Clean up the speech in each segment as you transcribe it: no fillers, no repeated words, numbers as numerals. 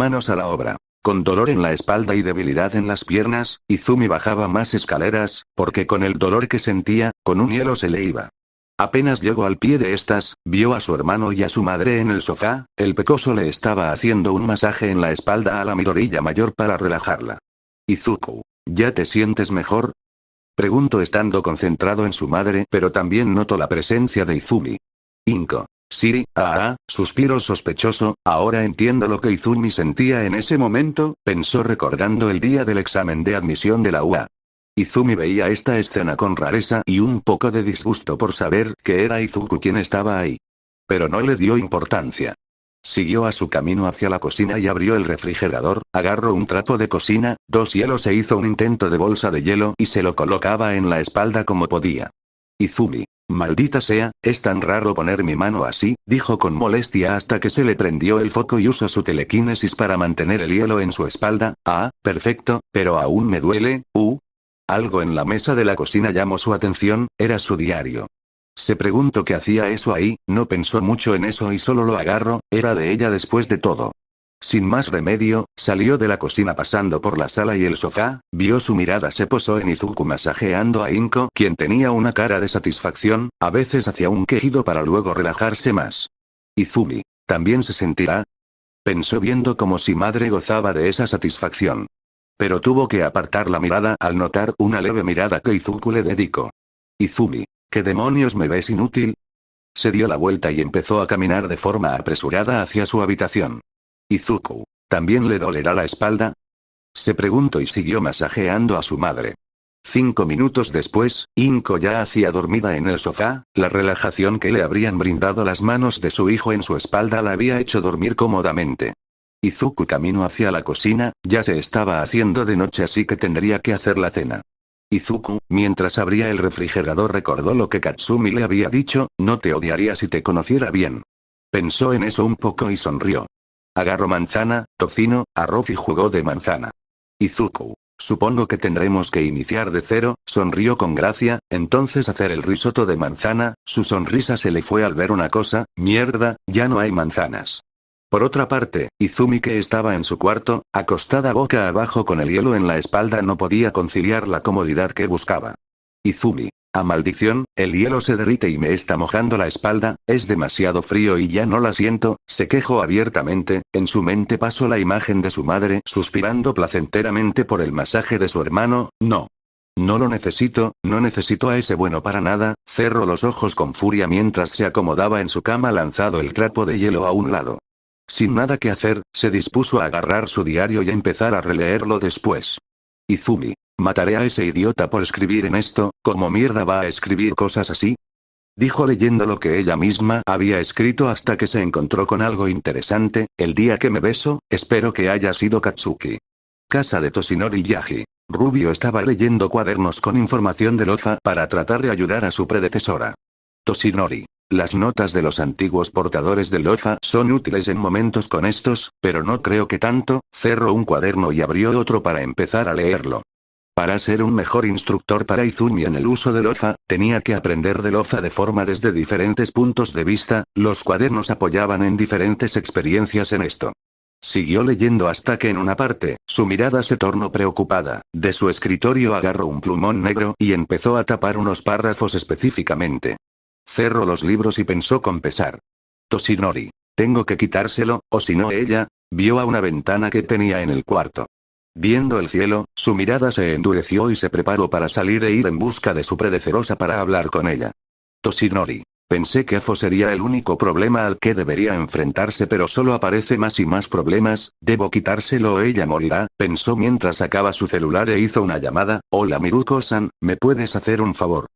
manos a la obra. Con dolor en la espalda y debilidad en las piernas, Izumi bajaba más escaleras, porque con el dolor que sentía, con un hielo se le iba. Apenas llegó al pie de estas, vio a su hermano y a su madre en el sofá. El pecoso le estaba haciendo un masaje en la espalda a la Midoriya mayor para relajarla. Izuku, ¿ya te sientes mejor? Preguntó estando concentrado en su madre, pero también notó la presencia de Izumi. Inko. Sí, suspiro sospechoso, ahora entiendo lo que Izumi sentía en ese momento, pensó recordando el día del examen de admisión de la UA. Izumi veía esta escena con rareza y un poco de disgusto por saber que era Izuku quien estaba ahí. Pero no le dio importancia. Siguió a su camino hacia la cocina y abrió el refrigerador, agarró un trapo de cocina, 2 hielos e hizo un intento de bolsa de hielo y se lo colocaba en la espalda como podía. Izumi. Maldita sea, es tan raro poner mi mano así, dijo con molestia hasta que se le prendió el foco y usó su telequinesis para mantener el hielo en su espalda. Perfecto, pero aún me duele. Algo en la mesa de la cocina llamó su atención, era su diario. Se preguntó qué hacía eso ahí, no pensó mucho en eso y solo lo agarró, era de ella después de todo. Sin más remedio, salió de la cocina pasando por la sala y el sofá, vio su mirada se posó en Izuku masajeando a Inko, quien tenía una cara de satisfacción, a veces hacía un quejido para luego relajarse más. Izumi, ¿también se sentirá? Pensó viendo como si madre gozaba de esa satisfacción. Pero tuvo que apartar la mirada al notar una leve mirada que Izuku le dedicó. Izumi, ¿qué demonios me ves inútil? Se dio la vuelta y empezó a caminar de forma apresurada hacia su habitación. Izuku, ¿también le dolerá la espalda? Se preguntó y siguió masajeando a su madre. 5 minutos después, Inko ya hacía dormida en el sofá, la relajación que le habrían brindado las manos de su hijo en su espalda la había hecho dormir cómodamente. Izuku caminó hacia la cocina, ya se estaba haciendo de noche así que tendría que hacer la cena. Izuku, mientras abría el refrigerador recordó lo que Katsumi le había dicho, no te odiaría si te conociera bien. Pensó en eso un poco y sonrió. Agarró manzana, tocino, arroz y jugo de manzana. Izuku, supongo que tendremos que iniciar de cero, sonrió con gracia, entonces hacer el risotto de manzana, su sonrisa se le fue al ver una cosa, mierda, ya no hay manzanas. Por otra parte, Izumi que estaba en su cuarto, acostada boca abajo con el hielo en la espalda no podía conciliar la comodidad que buscaba. Izumi. ¡A maldición! El hielo se derrite y me está mojando la espalda, es demasiado frío y ya no la siento, se quejó abiertamente, en su mente pasó la imagen de su madre suspirando placenteramente por el masaje de su hermano, no. No lo necesito, no necesito a ese bueno para nada, cerró los ojos con furia mientras se acomodaba en su cama lanzado el trapo de hielo a un lado. Sin nada que hacer, se dispuso a agarrar su diario y empezar a releerlo después. Izumi. Mataré a ese idiota por escribir en esto, ¿cómo mierda va a escribir cosas así? Dijo leyendo lo que ella misma había escrito hasta que se encontró con algo interesante, el día que me beso, espero que haya sido Katsuki. Casa de Toshinori Yagi. Rubio estaba leyendo cuadernos con información de Loza para tratar de ayudar a su predecesora. Toshinori. Las notas de los antiguos portadores de Loza son útiles en momentos con estos, pero no creo que tanto, cerró un cuaderno y abrió otro para empezar a leerlo. Para ser un mejor instructor para Izumi en el uso de Loza, tenía que aprender de Loza de forma desde diferentes puntos de vista, los cuadernos apoyaban en diferentes experiencias en esto. Siguió leyendo hasta que en una parte, su mirada se tornó preocupada, de su escritorio agarró un plumón negro y empezó a tapar unos párrafos específicamente. Cerró los libros y pensó con pesar. Toshinori. Tengo que quitárselo, o si no ella, vio a una ventana que tenía en el cuarto. Viendo el cielo, su mirada se endureció y se preparó para salir e ir en busca de su predecesora para hablar con ella. Toshinori. Pensé que Afo sería el único problema al que debería enfrentarse pero solo aparece más y más problemas, debo quitárselo o ella morirá, pensó mientras sacaba su celular e hizo una llamada, hola Miruko-san, ¿me puedes hacer un favor?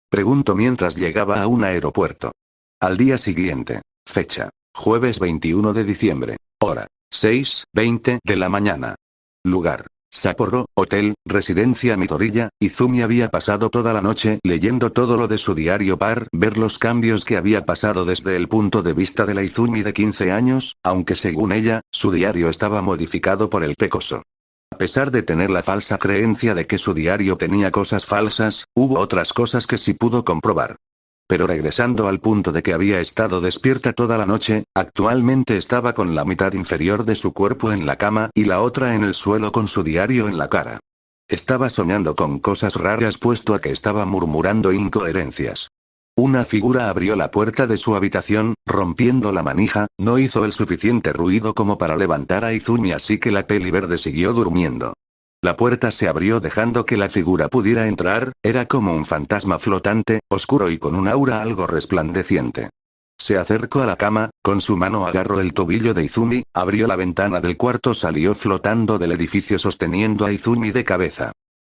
Preguntó mientras llegaba a un aeropuerto. Al día siguiente. Fecha. Jueves 21 de diciembre. Hora. 6:20 de la mañana. Lugar. Sapporo, hotel, residencia Midoriya. Izumi había pasado toda la noche leyendo todo lo de su diario para ver los cambios que había pasado desde el punto de vista de la Izumi de 15 años, aunque según ella, su diario estaba modificado por el pecoso. A pesar de tener la falsa creencia de que su diario tenía cosas falsas, hubo otras cosas que sí pudo comprobar. Pero regresando al punto de que había estado despierta toda la noche, actualmente estaba con la mitad inferior de su cuerpo en la cama y la otra en el suelo con su diario en la cara. Estaba soñando con cosas raras puesto a que estaba murmurando incoherencias. Una figura abrió la puerta de su habitación, rompiendo la manija, no hizo el suficiente ruido como para levantar a Izumi, así que la peli verde siguió durmiendo. La puerta se abrió dejando que la figura pudiera entrar, era como un fantasma flotante, oscuro y con un aura algo resplandeciente. Se acercó a la cama, con su mano agarró el tobillo de Izumi, abrió la ventana del cuarto, salió flotando del edificio sosteniendo a Izumi de cabeza.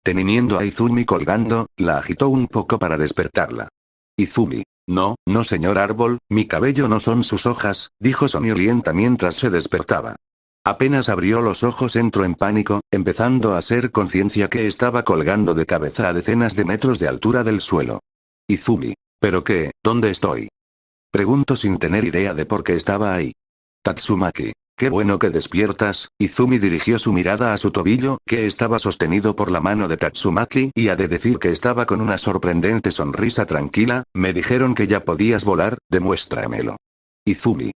Teniendo a Izumi colgando, la agitó un poco para despertarla. Izumi. No, no señor árbol, mi cabello no son sus hojas, dijo soñolienta mientras se despertaba. Apenas abrió los ojos entró en pánico, empezando a hacer conciencia que estaba colgando de cabeza a decenas de metros de altura del suelo. Izumi. ¿Pero qué? ¿Dónde estoy? Preguntó sin tener idea de por qué estaba ahí. Tatsumaki. Qué bueno que despiertas. Izumi dirigió su mirada a su tobillo, que estaba sostenido por la mano de Tatsumaki, y ha de decir que estaba con una sorprendente sonrisa tranquila. Me dijeron que ya podías volar, demuéstramelo. Izumi.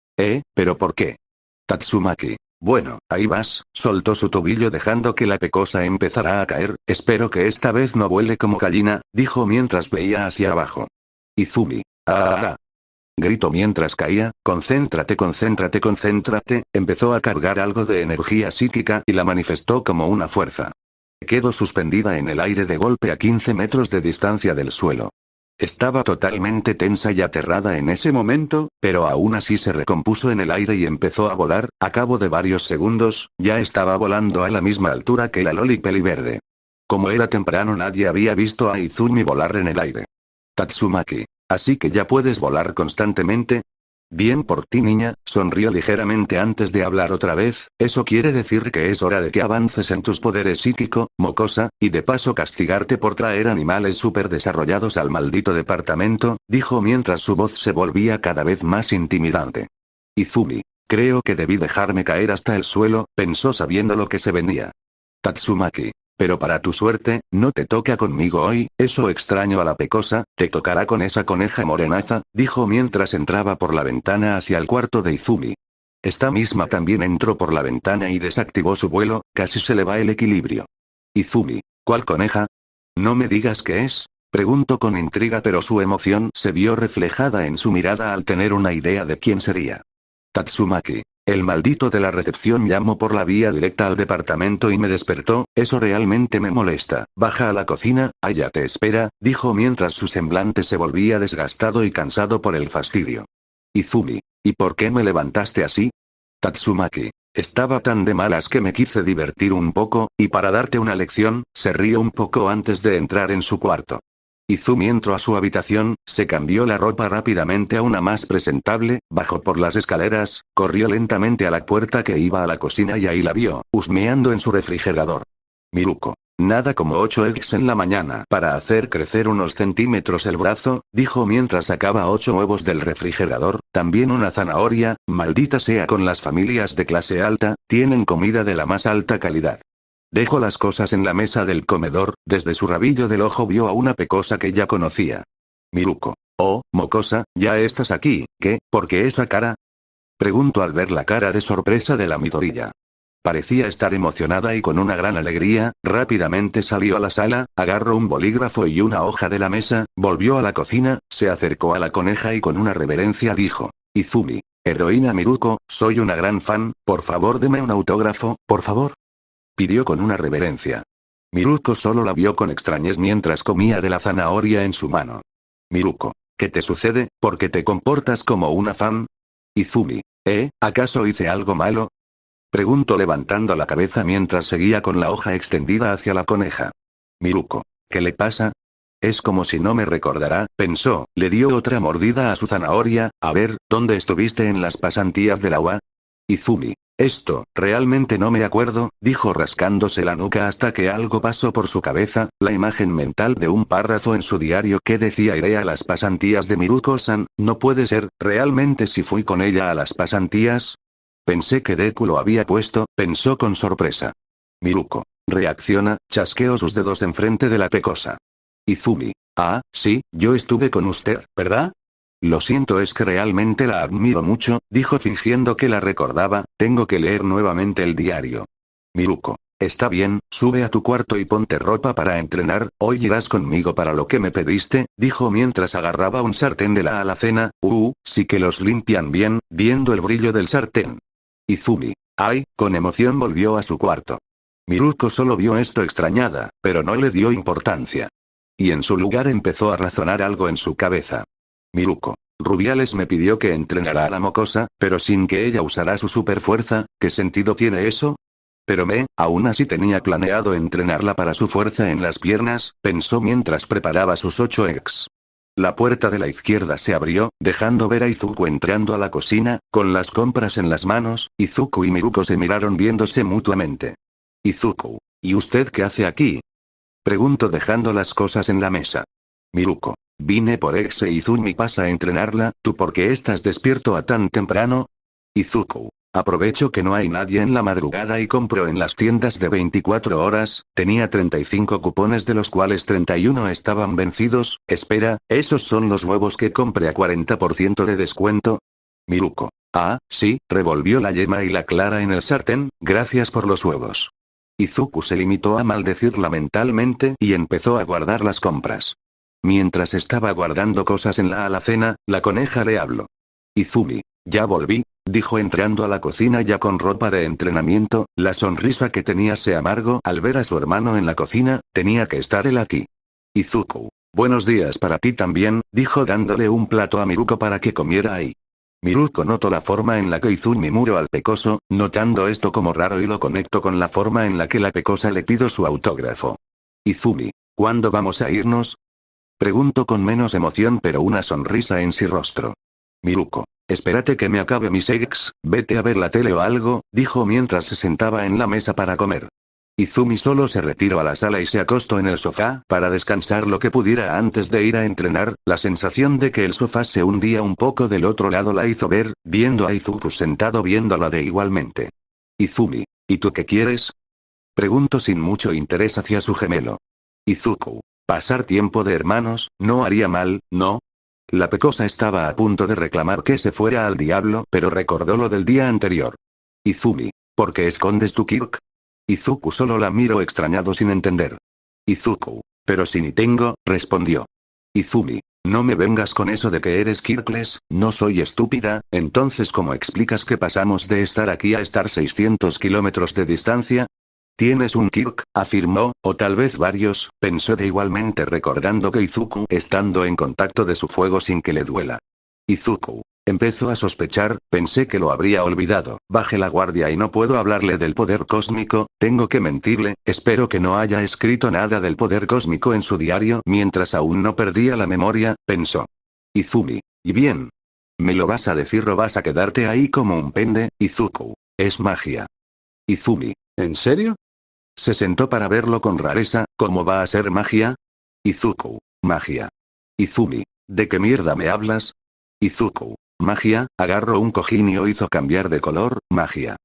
¿Pero por qué? Tatsumaki. Bueno, ahí vas, soltó su tobillo dejando que la pecosa empezara a caer. Espero que esta vez no vuele como gallina, dijo mientras veía hacia abajo. Izumi. ¡Ah! Gritó mientras caía. Concéntrate, concéntrate, concéntrate. Empezó a cargar algo de energía psíquica y la manifestó como una fuerza. Quedó suspendida en el aire de golpe a 15 metros de distancia del suelo. Estaba totalmente tensa y aterrada en ese momento, pero aún así se recompuso en el aire y empezó a volar. A cabo de varios segundos, ya estaba volando a la misma altura que la loli peliverde. Como era temprano, nadie había visto a Izumi volar en el aire. Tatsumaki. Así que ya puedes volar constantemente. Bien por ti, niña, sonrió ligeramente antes de hablar otra vez. Eso quiere decir que es hora de que avances en tus poderes psíquico, mocosa, y de paso castigarte por traer animales súper desarrollados al maldito departamento, dijo mientras su voz se volvía cada vez más intimidante. Izumi. Creo que debí dejarme caer hasta el suelo, pensó sabiendo lo que se venía. Tatsumaki. Pero para tu suerte, no te toca conmigo hoy, eso extraño a la pecosa, te tocará con esa coneja morenaza, dijo mientras entraba por la ventana hacia el cuarto de Izumi. Esta misma también entró por la ventana y desactivó su vuelo, casi se le va el equilibrio. Izumi. ¿Cuál coneja? No me digas qué es, preguntó con intriga, pero su emoción se vio reflejada en su mirada al tener una idea de quién sería. Tatsumaki. El maldito de la recepción llamó por la vía directa al departamento y me despertó, eso realmente me molesta. Baja a la cocina, allá te espera, dijo mientras su semblante se volvía desgastado y cansado por el fastidio. Izumi. ¿Y por qué me levantaste así? Tatsumaki. Estaba tan de malas que me quise divertir un poco, y para darte una lección, se rió un poco antes de entrar en su cuarto. Izumi entró a su habitación, se cambió la ropa rápidamente a una más presentable, bajó por las escaleras, corrió lentamente a la puerta que iba a la cocina y ahí la vio, husmeando en su refrigerador. Miruko. Nada como 8 eggs en la mañana para hacer crecer unos centímetros el brazo, dijo mientras sacaba 8 huevos del refrigerador, también una zanahoria, maldita sea con las familias de clase alta, tienen comida de la más alta calidad. Dejó las cosas en la mesa del comedor, desde su rabillo del ojo vio a una pecosa que ya conocía. Miruko. Oh, mocosa, ya estás aquí, ¿qué? ¿Por qué esa cara? Preguntó al ver la cara de sorpresa de la Midoriya. Parecía estar emocionada y con una gran alegría, rápidamente salió a la sala, agarró un bolígrafo y una hoja de la mesa, volvió a la cocina, se acercó a la coneja y con una reverencia dijo. Izumi. Heroína Miruko, soy una gran fan, por favor deme un autógrafo, por favor. Pidió con una reverencia. Miruko solo la vio con extrañez mientras comía de la zanahoria en su mano. Miruko. ¿Qué te sucede? ¿Por qué te comportas como una fan? Izumi. ¿Acaso hice algo malo? Preguntó levantando la cabeza mientras seguía con la hoja extendida hacia la coneja. Miruko. ¿Qué le pasa? Es como si no me recordará, pensó, le dio otra mordida a su zanahoria. A ver, ¿dónde estuviste en las pasantías de la UA? Izumi. Esto, realmente no me acuerdo, dijo rascándose la nuca hasta que algo pasó por su cabeza, la imagen mental de un párrafo en su diario que decía iré a las pasantías de Miruko-san, no puede ser, ¿realmente si fui con ella a las pasantías? Pensé que Deku lo había puesto, pensó con sorpresa. Miruko. Reacciona, chasqueó sus dedos enfrente de la pecosa. Izumi. Ah, sí, yo estuve con usted, ¿verdad? Lo siento, es que realmente la admiro mucho, dijo fingiendo que la recordaba, tengo que leer nuevamente el diario. Miruko. Está bien, sube a tu cuarto y ponte ropa para entrenar, hoy irás conmigo para lo que me pediste, dijo mientras agarraba un sartén de la alacena, sí que los limpian bien, viendo el brillo del sartén. Izumi. Ay, con emoción volvió a su cuarto. Miruko solo vio esto extrañada, pero no le dio importancia. Y en su lugar empezó a razonar algo en su cabeza. Miruko. Rubiales me pidió que entrenara a la mocosa, pero sin que ella usara su superfuerza, ¿qué sentido tiene eso? Pero aún así tenía planeado entrenarla para su fuerza en las piernas, pensó mientras preparaba sus 8 eggs. La puerta de la izquierda se abrió, dejando ver a Izuku entrando a la cocina, con las compras en las manos. Izuku y Miruko se miraron viéndose mutuamente. Izuku, ¿y usted qué hace aquí? Preguntó dejando las cosas en la mesa. Miruko, vine por Ex e Izumi pasa a entrenarla, ¿tú por qué estás despierto a tan temprano? Izuku, aprovecho que no hay nadie en la madrugada y compro en las tiendas de 24 horas, tenía 35 cupones de los cuales 31 estaban vencidos, espera, ¿esos son los huevos que compré a 40% de descuento? Miruko, ah, sí, revolvió la yema y la clara en el sartén, gracias por los huevos. Izuku se limitó a maldecirla mentalmente y empezó a guardar las compras. Mientras estaba guardando cosas en la alacena, la coneja le habló. Izumi, ya volví, dijo entrando a la cocina ya con ropa de entrenamiento, la sonrisa que tenía se amargó al ver a su hermano en la cocina, tenía que estar él aquí. Izuku, buenos días para ti también, dijo dándole un plato a Miruko para que comiera ahí. Miruko notó la forma en la que Izumi miró al pecoso, notando esto como raro y lo conectó con la forma en la que la pecosa le pidió su autógrafo. Izumi, ¿cuándo vamos a irnos? Preguntó con menos emoción pero una sonrisa en su rostro. Miruko, espérate que me acabe mis eggs, vete a ver la tele o algo, dijo mientras se sentaba en la mesa para comer. Izumi solo se retiró a la sala y se acostó en el sofá para descansar lo que pudiera antes de ir a entrenar, la sensación de que el sofá se hundía un poco del otro lado la hizo ver, viendo a Izuku sentado viéndola de igualmente. Izumi, ¿y tú qué quieres? Preguntó sin mucho interés hacia su gemelo. Izuku, pasar tiempo de hermanos, no haría mal, ¿no? La pecosa estaba a punto de reclamar que se fuera al diablo, pero recordó lo del día anterior. Izumi, ¿por qué escondes tu Kirk? Izuku solo la miró extrañado sin entender. Izuku, pero si ni tengo, respondió. Izumi, no me vengas con eso de que eres Kirkles, no soy estúpida, entonces ¿cómo explicas que pasamos de estar aquí a estar 600 kilómetros de distancia? Tienes un Kirk, afirmó, o tal vez varios, pensó de igualmente recordando que Izuku estando en contacto de su fuego sin que le duela. Izuku. Empezó a sospechar, pensé que lo habría olvidado, bajé la guardia y no puedo hablarle del poder cósmico, tengo que mentirle, espero que no haya escrito nada del poder cósmico en su diario mientras aún no perdía la memoria, pensó. Izumi, ¿y bien? ¿Me lo vas a decir o vas a quedarte ahí como un pende? Izuku, es magia. Izumi, ¿en serio? Se sentó para verlo con rareza, ¿cómo va a ser magia? Izuku, magia. Izumi, ¿de qué mierda me hablas? Izuku, magia, agarró un cojín y lo hizo cambiar de color, magia.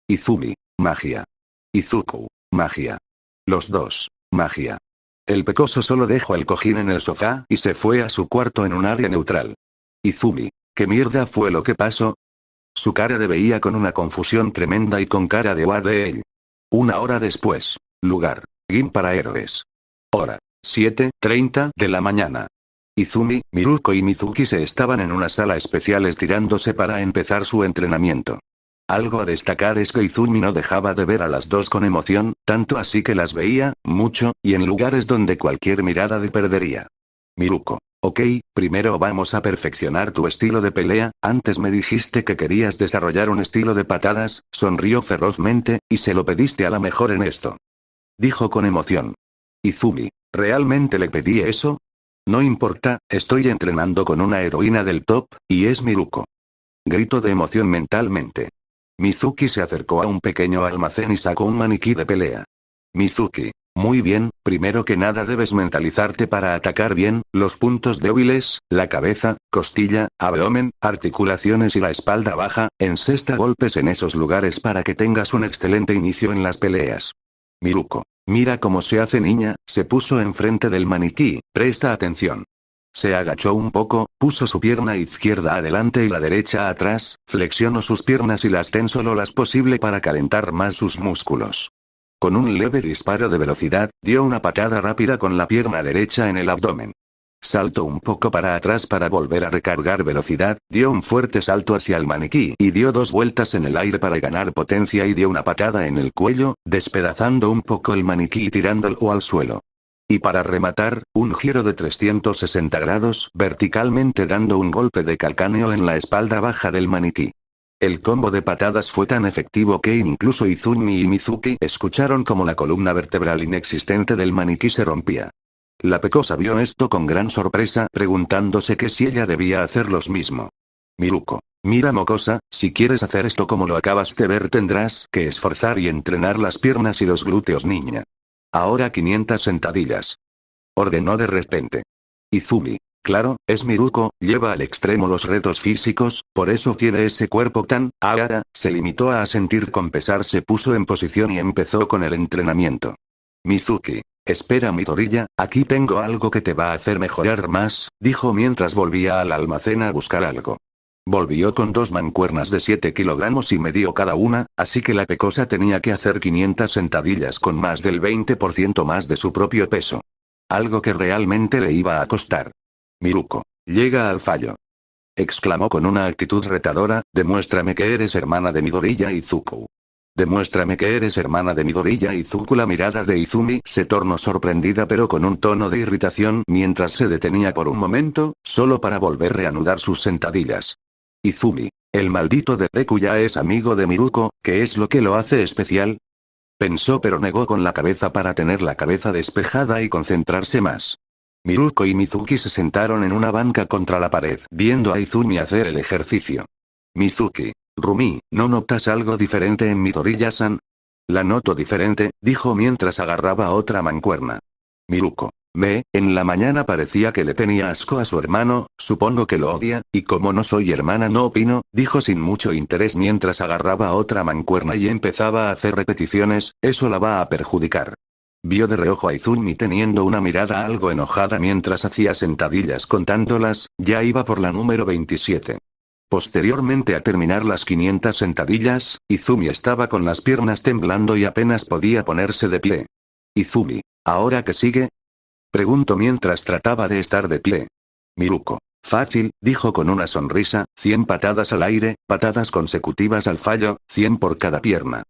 Izumi, magia. Izuku, magia. Los dos, magia. El pecoso solo dejó el cojín en el sofá y se fue a su cuarto en un área neutral. Izumi, ¿qué mierda fue lo que pasó? Su cara de veía con una confusión tremenda y con cara de what de él. 1 hora después. Lugar. Gym para héroes. Hora. 7:30 de la mañana. Izumi, Miruko y Mizuki se estaban en una sala especial estirándose para empezar su entrenamiento. Algo a destacar es que Izumi no dejaba de ver a las dos con emoción, tanto así que las veía, mucho, y en lugares donde cualquier mirada de perdería. Miruko. Ok, primero vamos a perfeccionar tu estilo de pelea, antes me dijiste que querías desarrollar un estilo de patadas, sonrió ferozmente, y se lo pediste a la mejor en esto. Dijo con emoción. Izumi, ¿realmente le pedí eso? No importa, estoy entrenando con una heroína del top, y es Miruko. Grito de emoción mentalmente. Mizuki se acercó a un pequeño almacén y sacó un maniquí de pelea. Mizuki. Muy bien, primero que nada debes mentalizarte para atacar bien, los puntos débiles, la cabeza, costilla, abdomen, articulaciones y la espalda baja, encesta golpes en esos lugares para que tengas un excelente inicio en las peleas. Miruko. Mira cómo se hace, niña. Se puso enfrente del maniquí, presta atención. Se agachó un poco, puso su pierna izquierda adelante y la derecha atrás, flexionó sus piernas y las tensó lo más posible para calentar más sus músculos. Con un leve disparo de velocidad, dio una patada rápida con la pierna derecha en el abdomen. Saltó un poco para atrás para volver a recargar velocidad, dio un fuerte salto hacia el maniquí y dio 2 vueltas en el aire para ganar potencia y dio una patada en el cuello, despedazando un poco el maniquí y tirándolo al suelo. Y para rematar, un giro de 360 grados verticalmente dando un golpe de calcáneo en la espalda baja del maniquí. El combo de patadas fue tan efectivo que incluso Izumi y Mizuki escucharon como la columna vertebral inexistente del maniquí se rompía. La pecosa vio esto con gran sorpresa, preguntándose que si ella debía hacer lo mismo. Miruko. Mira, mocosa, si quieres hacer esto como lo acabas de ver tendrás que esforzar y entrenar las piernas y los glúteos, niña. Ahora 500 sentadillas. Ordenó de repente. Izumi. Claro, es Miruko, lleva al extremo los retos físicos, por eso tiene ese cuerpo tan, ahora, se limitó a asentir con pesar, se puso en posición y empezó con el entrenamiento. Mizuki. Espera, Midoriya, aquí tengo algo que te va a hacer mejorar más, dijo mientras volvía al almacén a buscar algo. Volvió con 2 mancuernas de 7 kilogramos y medio cada una, así que la pecosa tenía que hacer 500 sentadillas con más del 20% más de su propio peso. Algo que realmente le iba a costar. Miruko. Llega al fallo. Exclamó con una actitud retadora, demuéstrame que eres hermana de Midoriya Izuku. Demuéstrame que eres hermana de Midoriya Izuku. La mirada de Izumi se tornó sorprendida pero con un tono de irritación mientras se detenía por un momento, solo para volver a reanudar sus sentadillas. Izumi. El maldito de Deku ya es amigo de Miruko, ¿qué es lo que lo hace especial? Pensó pero negó con la cabeza para tener la cabeza despejada y concentrarse más. Miruko y Mizuki se sentaron en una banca contra la pared, viendo a Izumi hacer el ejercicio. Mizuki. Rumi, ¿no notas algo diferente en Midoriya-san? La noto diferente, dijo mientras agarraba otra mancuerna. Miruko. En la mañana parecía que le tenía asco a su hermano, supongo que lo odia, y como no soy hermana no opino, dijo sin mucho interés mientras agarraba otra mancuerna y empezaba a hacer repeticiones, eso la va a perjudicar. Vio de reojo a Izumi teniendo una mirada algo enojada mientras hacía sentadillas contándolas, ya iba por la número 27. Posteriormente a terminar las 500 sentadillas, Izumi estaba con las piernas temblando y apenas podía ponerse de pie. Izumi, ¿ahora qué sigue? Preguntó mientras trataba de estar de pie. Miruko. Fácil, dijo con una sonrisa, 100 patadas al aire, patadas consecutivas al fallo, 100 por cada pierna.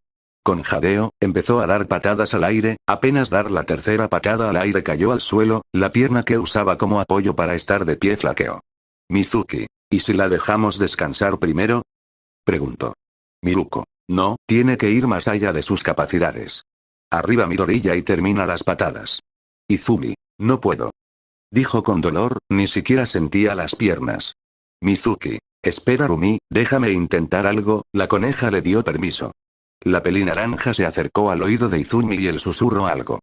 Con jadeo, empezó a dar patadas al aire, apenas dar la tercera patada al aire cayó al suelo, la pierna que usaba como apoyo para estar de pie flaqueó. Mizuki. ¿Y si la dejamos descansar primero? Preguntó. Miruko. No, tiene que ir más allá de sus capacidades. Arriba Midoriya y termina las patadas. Izumi. No puedo. Dijo con dolor, ni siquiera sentía las piernas. Mizuki. Espera Rumi, déjame intentar algo, la coneja le dio permiso. La pelinaranja se acercó al oído de Izumi y él susurró algo.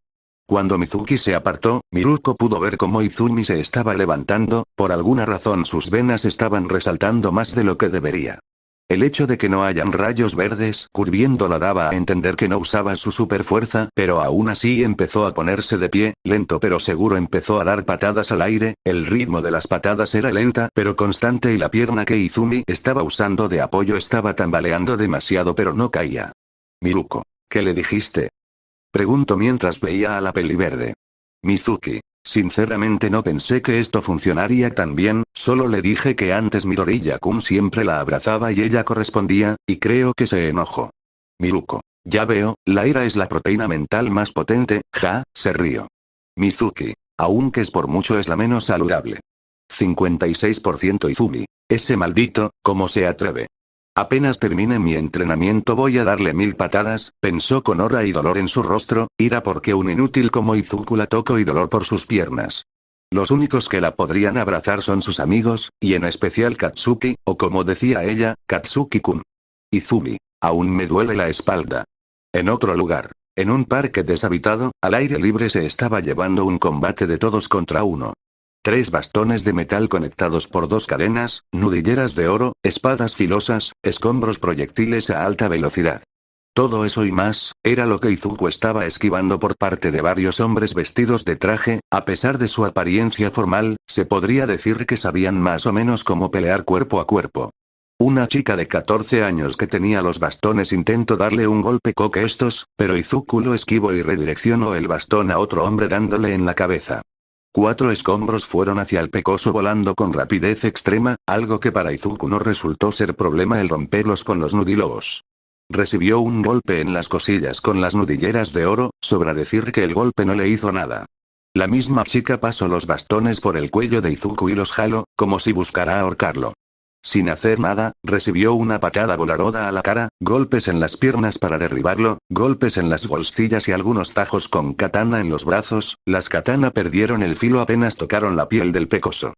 Cuando Mizuki se apartó, Miruko pudo ver cómo Izumi se estaba levantando, por alguna razón sus venas estaban resaltando más de lo que debería. El hecho de que no hayan rayos verdes curviéndola daba a entender que no usaba su superfuerza, pero aún así empezó a ponerse de pie, lento pero seguro empezó a dar patadas al aire, el ritmo de las patadas era lenta pero constante y la pierna que Izumi estaba usando de apoyo estaba tambaleando demasiado pero no caía. Miruko, ¿qué le dijiste? Preguntó mientras veía a la peliverde. Mizuki. Sinceramente no pensé que esto funcionaría tan bien, solo le dije que antes Midoriya-kun siempre la abrazaba y ella correspondía, y creo que se enojó. Miruko. Ya veo, la ira es la proteína mental más potente, se rió. Mizuki. Aunque es por mucho es la menos saludable. 56% Izumi. Ese maldito, ¿cómo se atreve? Apenas termine mi entrenamiento voy a darle 1000 patadas, pensó con ira y dolor en su rostro, ira porque un inútil como Izuku la tocó y dolor por sus piernas. Los únicos que la podrían abrazar son sus amigos, y en especial Katsuki, o como decía ella, Katsuki-kun. Izumi. Aún me duele la espalda. En otro lugar. En un parque deshabitado, al aire libre se estaba llevando un combate de todos contra uno. 3 bastones de metal conectados por 2 cadenas, nudilleras de oro, espadas filosas, escombros proyectiles a alta velocidad. Todo eso y más, era lo que Izuku estaba esquivando por parte de varios hombres vestidos de traje. A pesar de su apariencia formal, se podría decir que sabían más o menos cómo pelear cuerpo a cuerpo. Una chica de 14 años que tenía los bastones intentó darle un golpe con estos, pero Izuku lo esquivó y redireccionó el bastón a otro hombre dándole en la cabeza. 4 escombros fueron hacia el pecoso volando con rapidez extrema, algo que para Izuku no resultó ser problema el romperlos con los nudilobos. Recibió un golpe en las cosillas con las nudilleras de oro, sobra decir que el golpe no le hizo nada. La misma chica pasó los bastones por el cuello de Izuku y los jaló, como si buscara ahorcarlo. Sin hacer nada, recibió una patada voladora a la cara, golpes en las piernas para derribarlo, golpes en las bolsillas y algunos tajos con katana en los brazos. Las katana perdieron el filo apenas tocaron la piel del pecoso.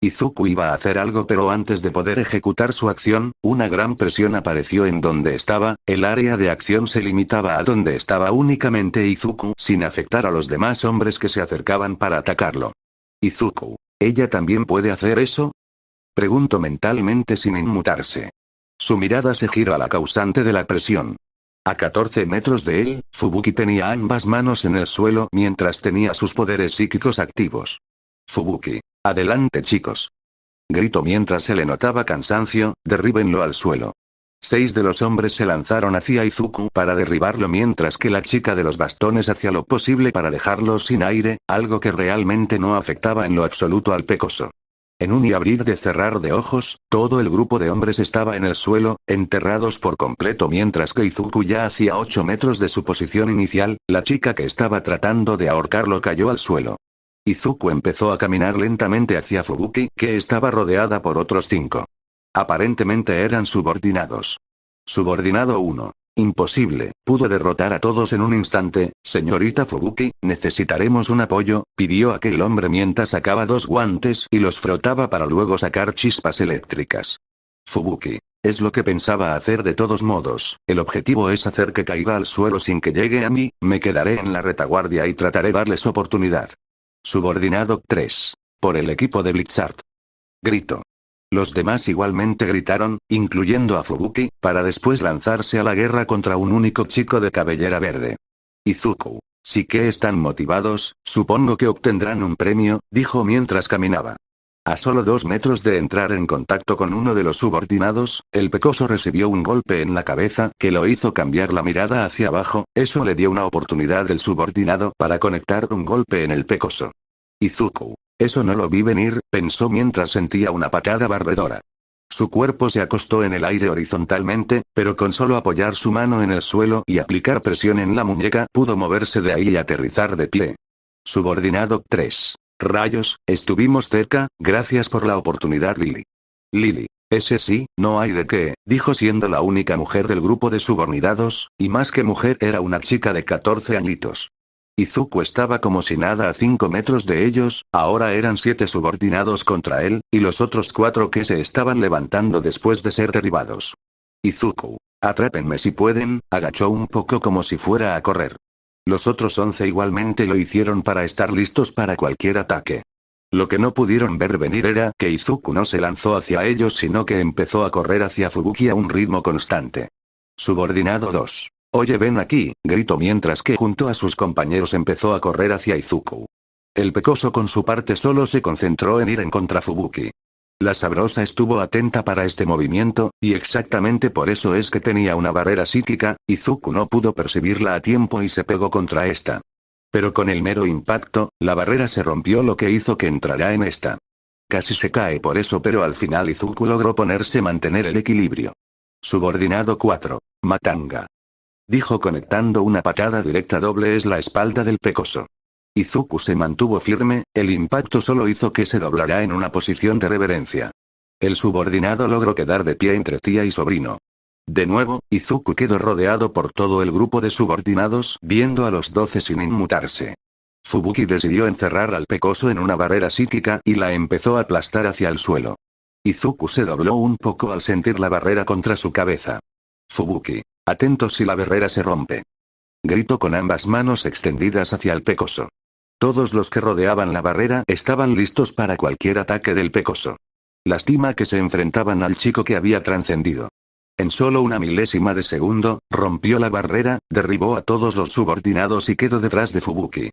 Izuku iba a hacer algo, pero antes de poder ejecutar su acción, una gran presión apareció en donde estaba. El área de acción se limitaba a donde estaba únicamente Izuku, sin afectar a los demás hombres que se acercaban para atacarlo. Izuku, ¿ella también puede hacer eso? Preguntó mentalmente sin inmutarse. Su mirada se giró a la causante de la presión. A 14 metros de él, Fubuki tenía ambas manos en el suelo mientras tenía sus poderes psíquicos activos. Fubuki. Adelante chicos. Gritó mientras se le notaba cansancio, derríbenlo al suelo. 6 de los hombres se lanzaron hacia Izuku para derribarlo mientras que la chica de los bastones hacía lo posible para dejarlo sin aire, algo que realmente no afectaba en lo absoluto al pecoso. En un y abrir de cerrar de ojos, todo el grupo de hombres estaba en el suelo, enterrados por completo mientras que Izuku ya hacía 8 metros de su posición inicial. La chica que estaba tratando de ahorcarlo cayó al suelo. Izuku empezó a caminar lentamente hacia Fubuki, que estaba rodeada por otros 5. Aparentemente eran subordinados. Subordinado 1. Imposible, pudo derrotar a todos en un instante. Señorita Fubuki, necesitaremos un apoyo, pidió aquel hombre mientras sacaba 2 guantes y los frotaba para luego sacar chispas eléctricas. Fubuki. Es lo que pensaba hacer de todos modos. El objetivo es hacer que caiga al suelo sin que llegue a mí. Me quedaré en la retaguardia y trataré darles oportunidad. Subordinado 3. Por el equipo de Blizzard. Grito. Los demás igualmente gritaron, incluyendo a Fubuki, para después lanzarse a la guerra contra un único chico de cabellera verde. Izuku. Sí que están motivados, supongo que obtendrán un premio, dijo mientras caminaba. A solo 2 metros de entrar en contacto con uno de los subordinados, el pecoso recibió un golpe en la cabeza que lo hizo cambiar la mirada hacia abajo. Eso le dio una oportunidad del subordinado para conectar un golpe en el pecoso. Izuku. Eso no lo vi venir, pensó mientras sentía una patada barredora. Su cuerpo se acostó en el aire horizontalmente, pero con solo apoyar su mano en el suelo y aplicar presión en la muñeca pudo moverse de ahí y aterrizar de pie. Subordinado 3. Rayos, estuvimos cerca, gracias por la oportunidad Lily. Lily. Ese sí, no hay de qué, dijo siendo la única mujer del grupo de subordinados, y más que mujer era una chica de 14 añitos. Izuku estaba como si nada a 5 metros de ellos. Ahora eran 7 subordinados contra él, y los otros 4 que se estaban levantando después de ser derribados. Izuku. Atrápenme si pueden, agachó un poco como si fuera a correr. Los otros 11 igualmente lo hicieron para estar listos para cualquier ataque. Lo que no pudieron ver venir era que Izuku no se lanzó hacia ellos sino que empezó a correr hacia Fubuki a un ritmo constante. Subordinado 2. Oye ven aquí, gritó mientras que junto a sus compañeros empezó a correr hacia Izuku. El pecoso con su parte solo se concentró en ir en contra Fubuki. La sabrosa estuvo atenta para este movimiento, y exactamente por eso es que tenía una barrera psíquica. Izuku no pudo percibirla a tiempo y se pegó contra esta. Pero con el mero impacto, la barrera se rompió lo que hizo que entrara en esta. Casi se cae por eso pero al final Izuku logró mantener el equilibrio. Subordinado 4. Matanga. Dijo conectando una patada directa doble es la espalda del pecoso. Izuku se mantuvo firme, el impacto solo hizo que se doblara en una posición de reverencia. El subordinado logró quedar de pie entre tía y sobrino. De nuevo, Izuku quedó rodeado por todo el grupo de subordinados, viendo a los 12 sin inmutarse. Fubuki decidió encerrar al pecoso en una barrera psíquica y la empezó a aplastar hacia el suelo. Izuku se dobló un poco al sentir la barrera contra su cabeza. Fubuki. Atento si la barrera se rompe. Gritó con ambas manos extendidas hacia el pecoso. Todos los que rodeaban la barrera estaban listos para cualquier ataque del pecoso. Lástima que se enfrentaban al chico que había trascendido. En solo una milésima de segundo, rompió la barrera, derribó a todos los subordinados y quedó detrás de Fubuki.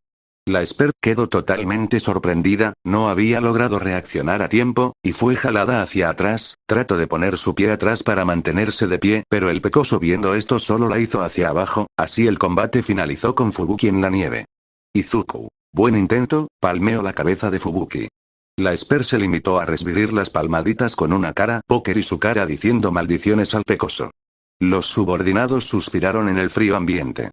La Esper quedó totalmente sorprendida, no había logrado reaccionar a tiempo, y fue jalada hacia atrás, trató de poner su pie atrás para mantenerse de pie, pero el pecoso viendo esto solo la hizo hacia abajo, así el combate finalizó con Fubuki en la nieve. Izuku. Buen intento, palmeó la cabeza de Fubuki. La Esper se limitó a recibir las palmaditas con una cara póker y su cara diciendo maldiciones al pecoso. Los subordinados suspiraron en el frío ambiente.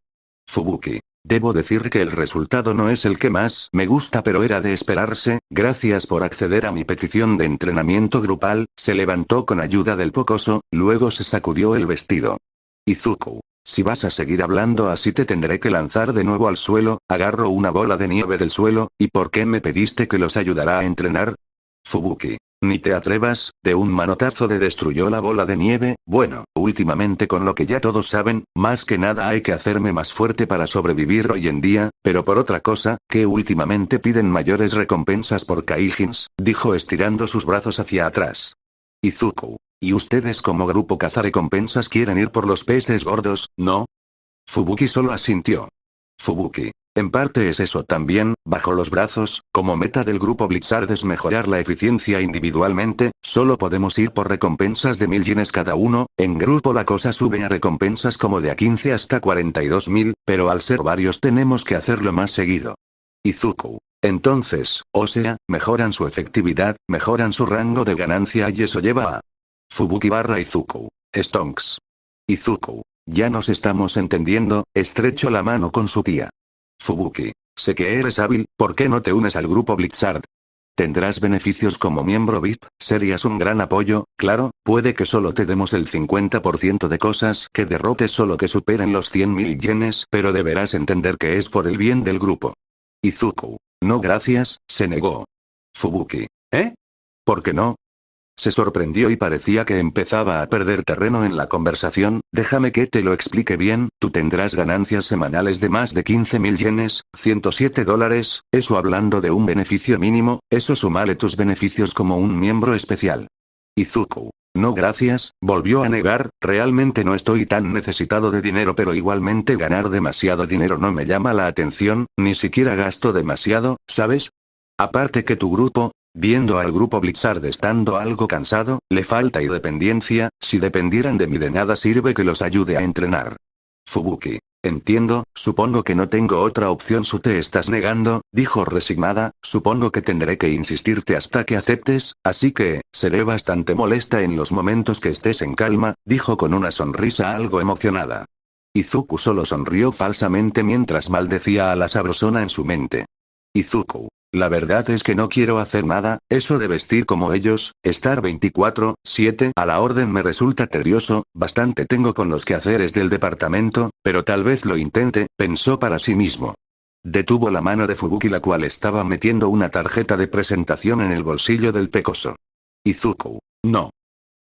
Fubuki. Debo decir que el resultado no es el que más me gusta, pero era de esperarse, gracias por acceder a mi petición de entrenamiento grupal, se levantó con ayuda del pecoso, luego se sacudió el vestido. Izuku. Si vas a seguir hablando así te tendré que lanzar de nuevo al suelo, agarro una bola de nieve del suelo, ¿y por qué me pediste que los ayudara a entrenar? Fubuki. Ni te atrevas, de un manotazo de destruyó la bola de nieve, bueno, últimamente con lo que ya todos saben, más que nada hay que hacerme más fuerte para sobrevivir hoy en día, pero por otra cosa, que últimamente piden mayores recompensas por Kaijins, dijo estirando sus brazos hacia atrás. Izuku. ¿Y ustedes como grupo cazarrecompensas quieren ir por los peces gordos, no? Fubuki solo asintió. Fubuki. En parte es eso también, bajo los brazos, como meta del grupo Blizzard es mejorar la eficiencia individualmente, solo podemos ir por recompensas de 1000 yenes cada uno, en grupo la cosa sube a recompensas como de a 15 hasta 42.000, pero al ser varios tenemos que hacerlo más seguido. Izuku. Entonces, o sea, mejoran su efectividad, mejoran su rango de ganancia y eso lleva a Fubuki barra Izuku. Stonks. Izuku. Ya nos estamos entendiendo, estrecho la mano con su tía. Fubuki. Sé que eres hábil, ¿por qué no te unes al grupo Blizzard? Tendrás beneficios como miembro VIP, serías un gran apoyo, claro, puede que solo te demos el 50% de cosas que derrotes solo que superen los 100.000 yenes, pero deberás entender que es por el bien del grupo. Izuku. No gracias, se negó. Fubuki. ¿Eh? ¿Por qué no? Se sorprendió y parecía que empezaba a perder terreno en la conversación, déjame que te lo explique bien, tú tendrás ganancias semanales de más de 15.000 yenes, $107, eso hablando de un beneficio mínimo, eso sumale tus beneficios como un miembro especial. Izuku. No gracias, volvió a negar, realmente no estoy tan necesitado de dinero pero igualmente ganar demasiado dinero no me llama la atención, ni siquiera gasto demasiado, ¿sabes? Aparte que tu grupo, viendo al grupo Blizzard estando algo cansado, le falta independencia, si dependieran de mí de nada sirve que los ayude a entrenar. Fubuki. Entiendo, supongo que no tengo otra opción. Su te estás negando, dijo resignada, supongo que tendré que insistirte hasta que aceptes, así que, seré bastante molesta en los momentos que estés en calma, dijo con una sonrisa algo emocionada. Izuku solo sonrió falsamente mientras maldecía a la sabrosona en su mente. Izuku. La verdad es que no quiero hacer nada, eso de vestir como ellos, estar 24/7 a la orden me resulta tedioso, bastante tengo con los quehaceres del departamento, pero tal vez lo intente, pensó para sí mismo. Detuvo la mano de Fubuki la cual estaba metiendo una tarjeta de presentación en el bolsillo del pecoso. Izuku. No.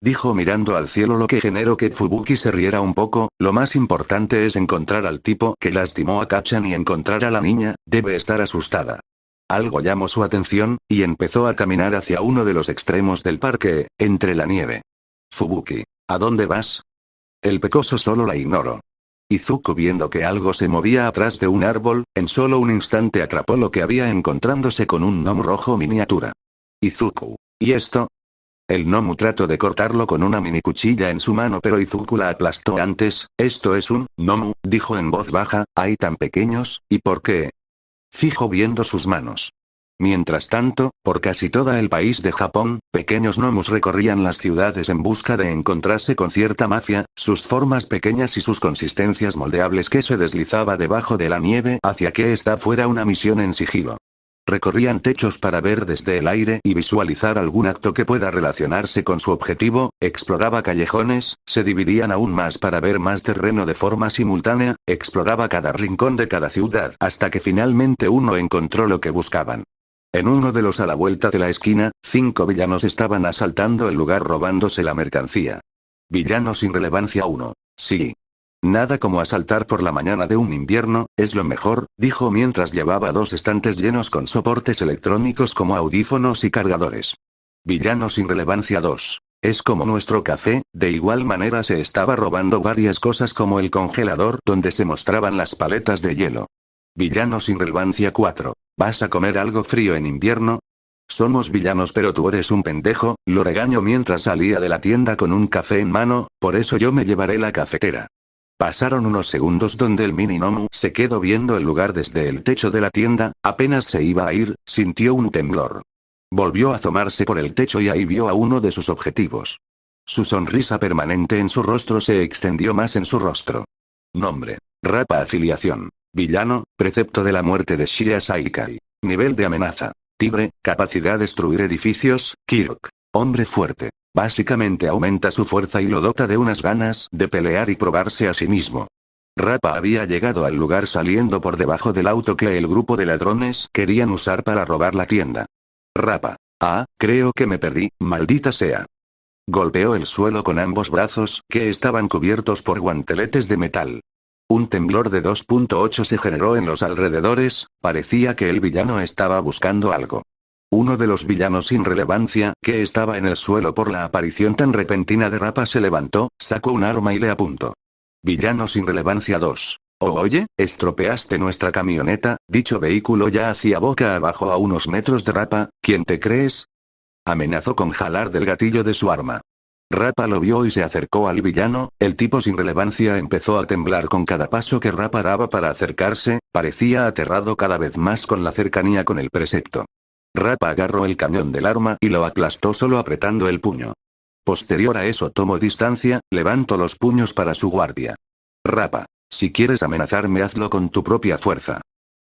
Dijo mirando al cielo, lo que generó que Fubuki se riera un poco, lo más importante es encontrar al tipo que lastimó a Kachan y encontrar a la niña, debe estar asustada. Algo llamó su atención, y empezó a caminar hacia uno de los extremos del parque, entre la nieve. Fubuki. ¿A dónde vas? El pecoso solo la ignoró. Izuku viendo que algo se movía atrás de un árbol, en solo un instante atrapó lo que había encontrándose con un gnomo rojo miniatura. Izuku. ¿Y esto? El gnomo trató de cortarlo con una mini cuchilla en su mano pero Izuku la aplastó antes, esto es un gnomo, dijo en voz baja, ¿hay tan pequeños, y por qué? Fijo viendo sus manos. Mientras tanto, por casi todo el país de Japón, pequeños gnomos recorrían las ciudades en busca de encontrarse con cierta magia, sus formas pequeñas y sus consistencias moldeables que se deslizaba debajo de la nieve hacia que esta fuera una misión en sigilo. Recorrían techos para ver desde el aire y visualizar algún acto que pueda relacionarse con su objetivo, exploraba callejones, se dividían aún más para ver más terreno de forma simultánea, exploraba cada rincón de cada ciudad, hasta que finalmente uno encontró lo que buscaban. En uno de los a la vuelta de la esquina, 5 villanos estaban asaltando el lugar robándose la mercancía. Villano sin relevancia 1. Sí. Nada como asaltar por la mañana de un invierno, es lo mejor, dijo mientras llevaba 2 estantes llenos con soportes electrónicos como audífonos y cargadores. Villano sin relevancia 2. Es como nuestro café, de igual manera se estaba robando varias cosas como el congelador donde se mostraban las paletas de hielo. Villano sin relevancia 4. ¿Vas a comer algo frío en invierno? Somos villanos pero tú eres un pendejo, lo regaño mientras salía de la tienda con un café en mano, por eso yo me llevaré la cafetera. Pasaron unos segundos donde el mini Nomu se quedó viendo el lugar desde el techo de la tienda, apenas se iba a ir, sintió un temblor. Volvió a asomarse por el techo y ahí vio a uno de sus objetivos. Su sonrisa permanente en su rostro se extendió más en su rostro. Nombre. Rappa afiliación. Villano, precepto de la muerte de Shia Saikai. Nivel de amenaza. Tigre, capacidad destruir edificios, Kirk. Hombre fuerte. Básicamente aumenta su fuerza y lo dota de unas ganas de pelear y probarse a sí mismo. Rappa había llegado al lugar saliendo por debajo del auto que el grupo de ladrones querían usar para robar la tienda. Rappa. Ah, creo que me perdí, maldita sea. Golpeó el suelo con ambos brazos, que estaban cubiertos por guanteletes de metal. Un temblor de 2.8 se generó en los alrededores, parecía que el villano estaba buscando algo. Uno de los villanos sin relevancia, que estaba en el suelo por la aparición tan repentina de Rappa se levantó, sacó un arma y le apuntó. Villano sin relevancia 2. Oye, estropeaste nuestra camioneta, dicho vehículo ya hacía boca abajo a unos metros de Rappa, ¿quién te crees? Amenazó con jalar del gatillo de su arma. Rappa lo vio y se acercó al villano, el tipo sin relevancia empezó a temblar con cada paso que Rappa daba para acercarse, parecía aterrado cada vez más con la cercanía con el precepto. Rappa agarró el cañón del arma y lo aplastó solo apretando el puño. Posterior a eso tomó distancia, levantó los puños para su guardia. Rappa. Si quieres amenazarme hazlo con tu propia fuerza.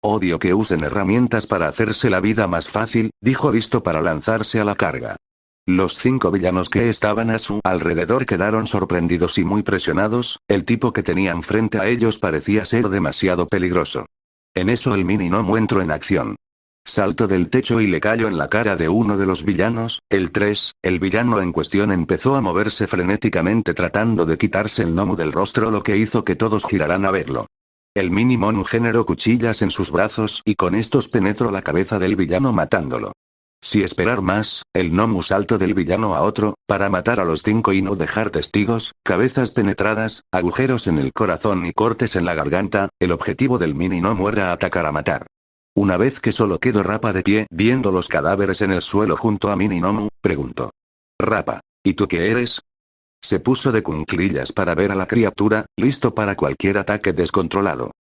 Odio que usen herramientas para hacerse la vida más fácil, dijo listo para lanzarse a la carga. Los 5 villanos que estaban a su alrededor quedaron sorprendidos y muy presionados, el tipo que tenían frente a ellos parecía ser demasiado peligroso. En eso el mini Nomu entró en acción. Saltó del techo y le cayó en la cara de uno de los villanos, el 3, el villano en cuestión empezó a moverse frenéticamente tratando de quitarse el Nomu del rostro lo que hizo que todos giraran a verlo. El mini Nomu generó cuchillas en sus brazos y con estos penetró la cabeza del villano matándolo. Sin esperar más, el Nomu saltó del villano a otro, para matar a los 5 y no dejar testigos, cabezas penetradas, agujeros en el corazón y cortes en la garganta, el objetivo del mini Nomu era atacar a matar. Una vez que solo quedó Rappa de pie, viendo los cadáveres en el suelo junto a Mini Nomu, preguntó. Rappa, ¿y tú qué eres? Se puso de cuclillas para ver a la criatura, listo para cualquier ataque descontrolado.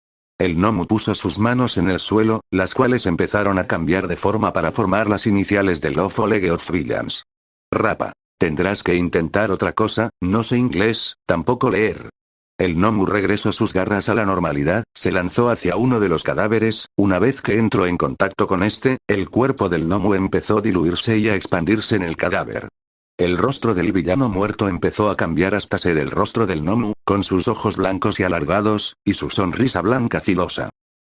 El Nomu puso sus manos en el suelo, las cuales empezaron a cambiar de forma para formar las iniciales de Lawful League of Villains. Rappa, tendrás que intentar otra cosa, no sé inglés, tampoco leer. El Nomu regresó sus garras a la normalidad, se lanzó hacia uno de los cadáveres, una vez que entró en contacto con este, el cuerpo del Nomu empezó a diluirse y a expandirse en el cadáver. El rostro del villano muerto empezó a cambiar hasta ser el rostro del Nomu, con sus ojos blancos y alargados, y su sonrisa blanca filosa.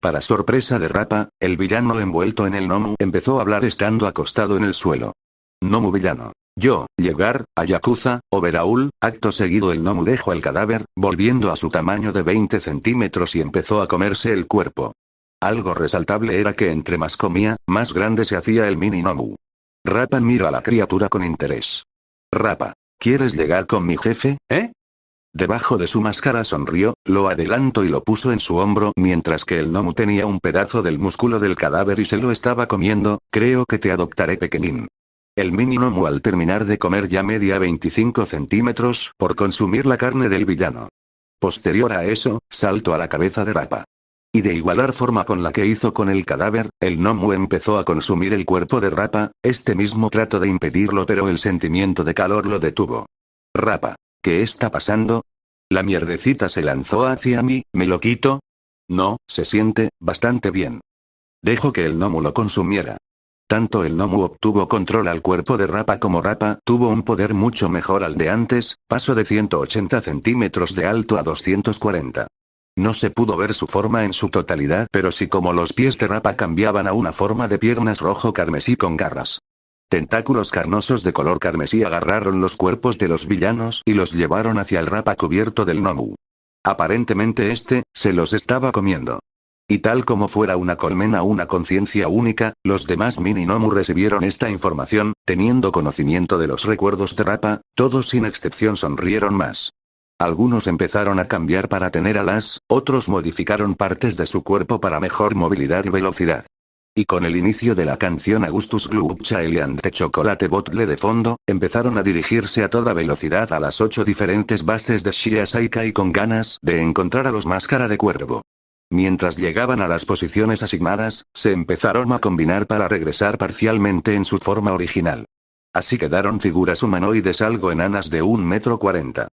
Para sorpresa de Rappa, el villano envuelto en el Nomu empezó a hablar estando acostado en el suelo. Nomu villano. Yo, llegar, a Yakuza, overall, acto seguido el Nomu dejó el cadáver, volviendo a su tamaño de 20 centímetros y empezó a comerse el cuerpo. Algo resaltable era que entre más comía, más grande se hacía el mini Nomu. Rappa miró a la criatura con interés. Rappa, ¿quieres llegar con mi jefe, Debajo de su máscara sonrió, lo adelantó y lo puso en su hombro mientras que el Nomu tenía un pedazo del músculo del cadáver y se lo estaba comiendo, creo que te adoptaré pequeñín. El mini Nomu al terminar de comer ya media 25 centímetros por consumir la carne del villano. Posterior a eso, saltó a la cabeza de Rappa. Y de igualar forma con la que hizo con el cadáver, el Nomu empezó a consumir el cuerpo de Rappa, este mismo trató de impedirlo pero el sentimiento de calor lo detuvo. Rappa, ¿qué está pasando? La mierdecita se lanzó hacia mí, ¿me lo quito? No, se siente bastante bien. Dejo que el Nomu lo consumiera. Tanto el Nomu obtuvo control al cuerpo de Rappa como Rappa tuvo un poder mucho mejor al de antes, pasó de 180 centímetros de alto a 240. No se pudo ver su forma en su totalidad pero sí como los pies de Rappa cambiaban a una forma de piernas rojo carmesí con garras. Tentáculos carnosos de color carmesí agarraron los cuerpos de los villanos y los llevaron hacia el Rappa cubierto del Nomu. Aparentemente este, se los estaba comiendo. Y tal como fuera una colmena una conciencia única, los demás Mininomu recibieron esta información, teniendo conocimiento de los recuerdos de Rappa, todos sin excepción sonrieron más. Algunos empezaron a cambiar para tener alas, otros modificaron partes de su cuerpo para mejor movilidad y velocidad. Y con el inicio de la canción Augustus Gloop Child and the Chocolate Bottle de fondo, empezaron a dirigirse a toda velocidad a las 8 diferentes bases de Shia Saikai con ganas de encontrar a los Máscara de Cuervo. Mientras llegaban a las posiciones asignadas, se empezaron a combinar para regresar parcialmente en su forma original. Así quedaron figuras humanoides algo enanas de 1,40 m.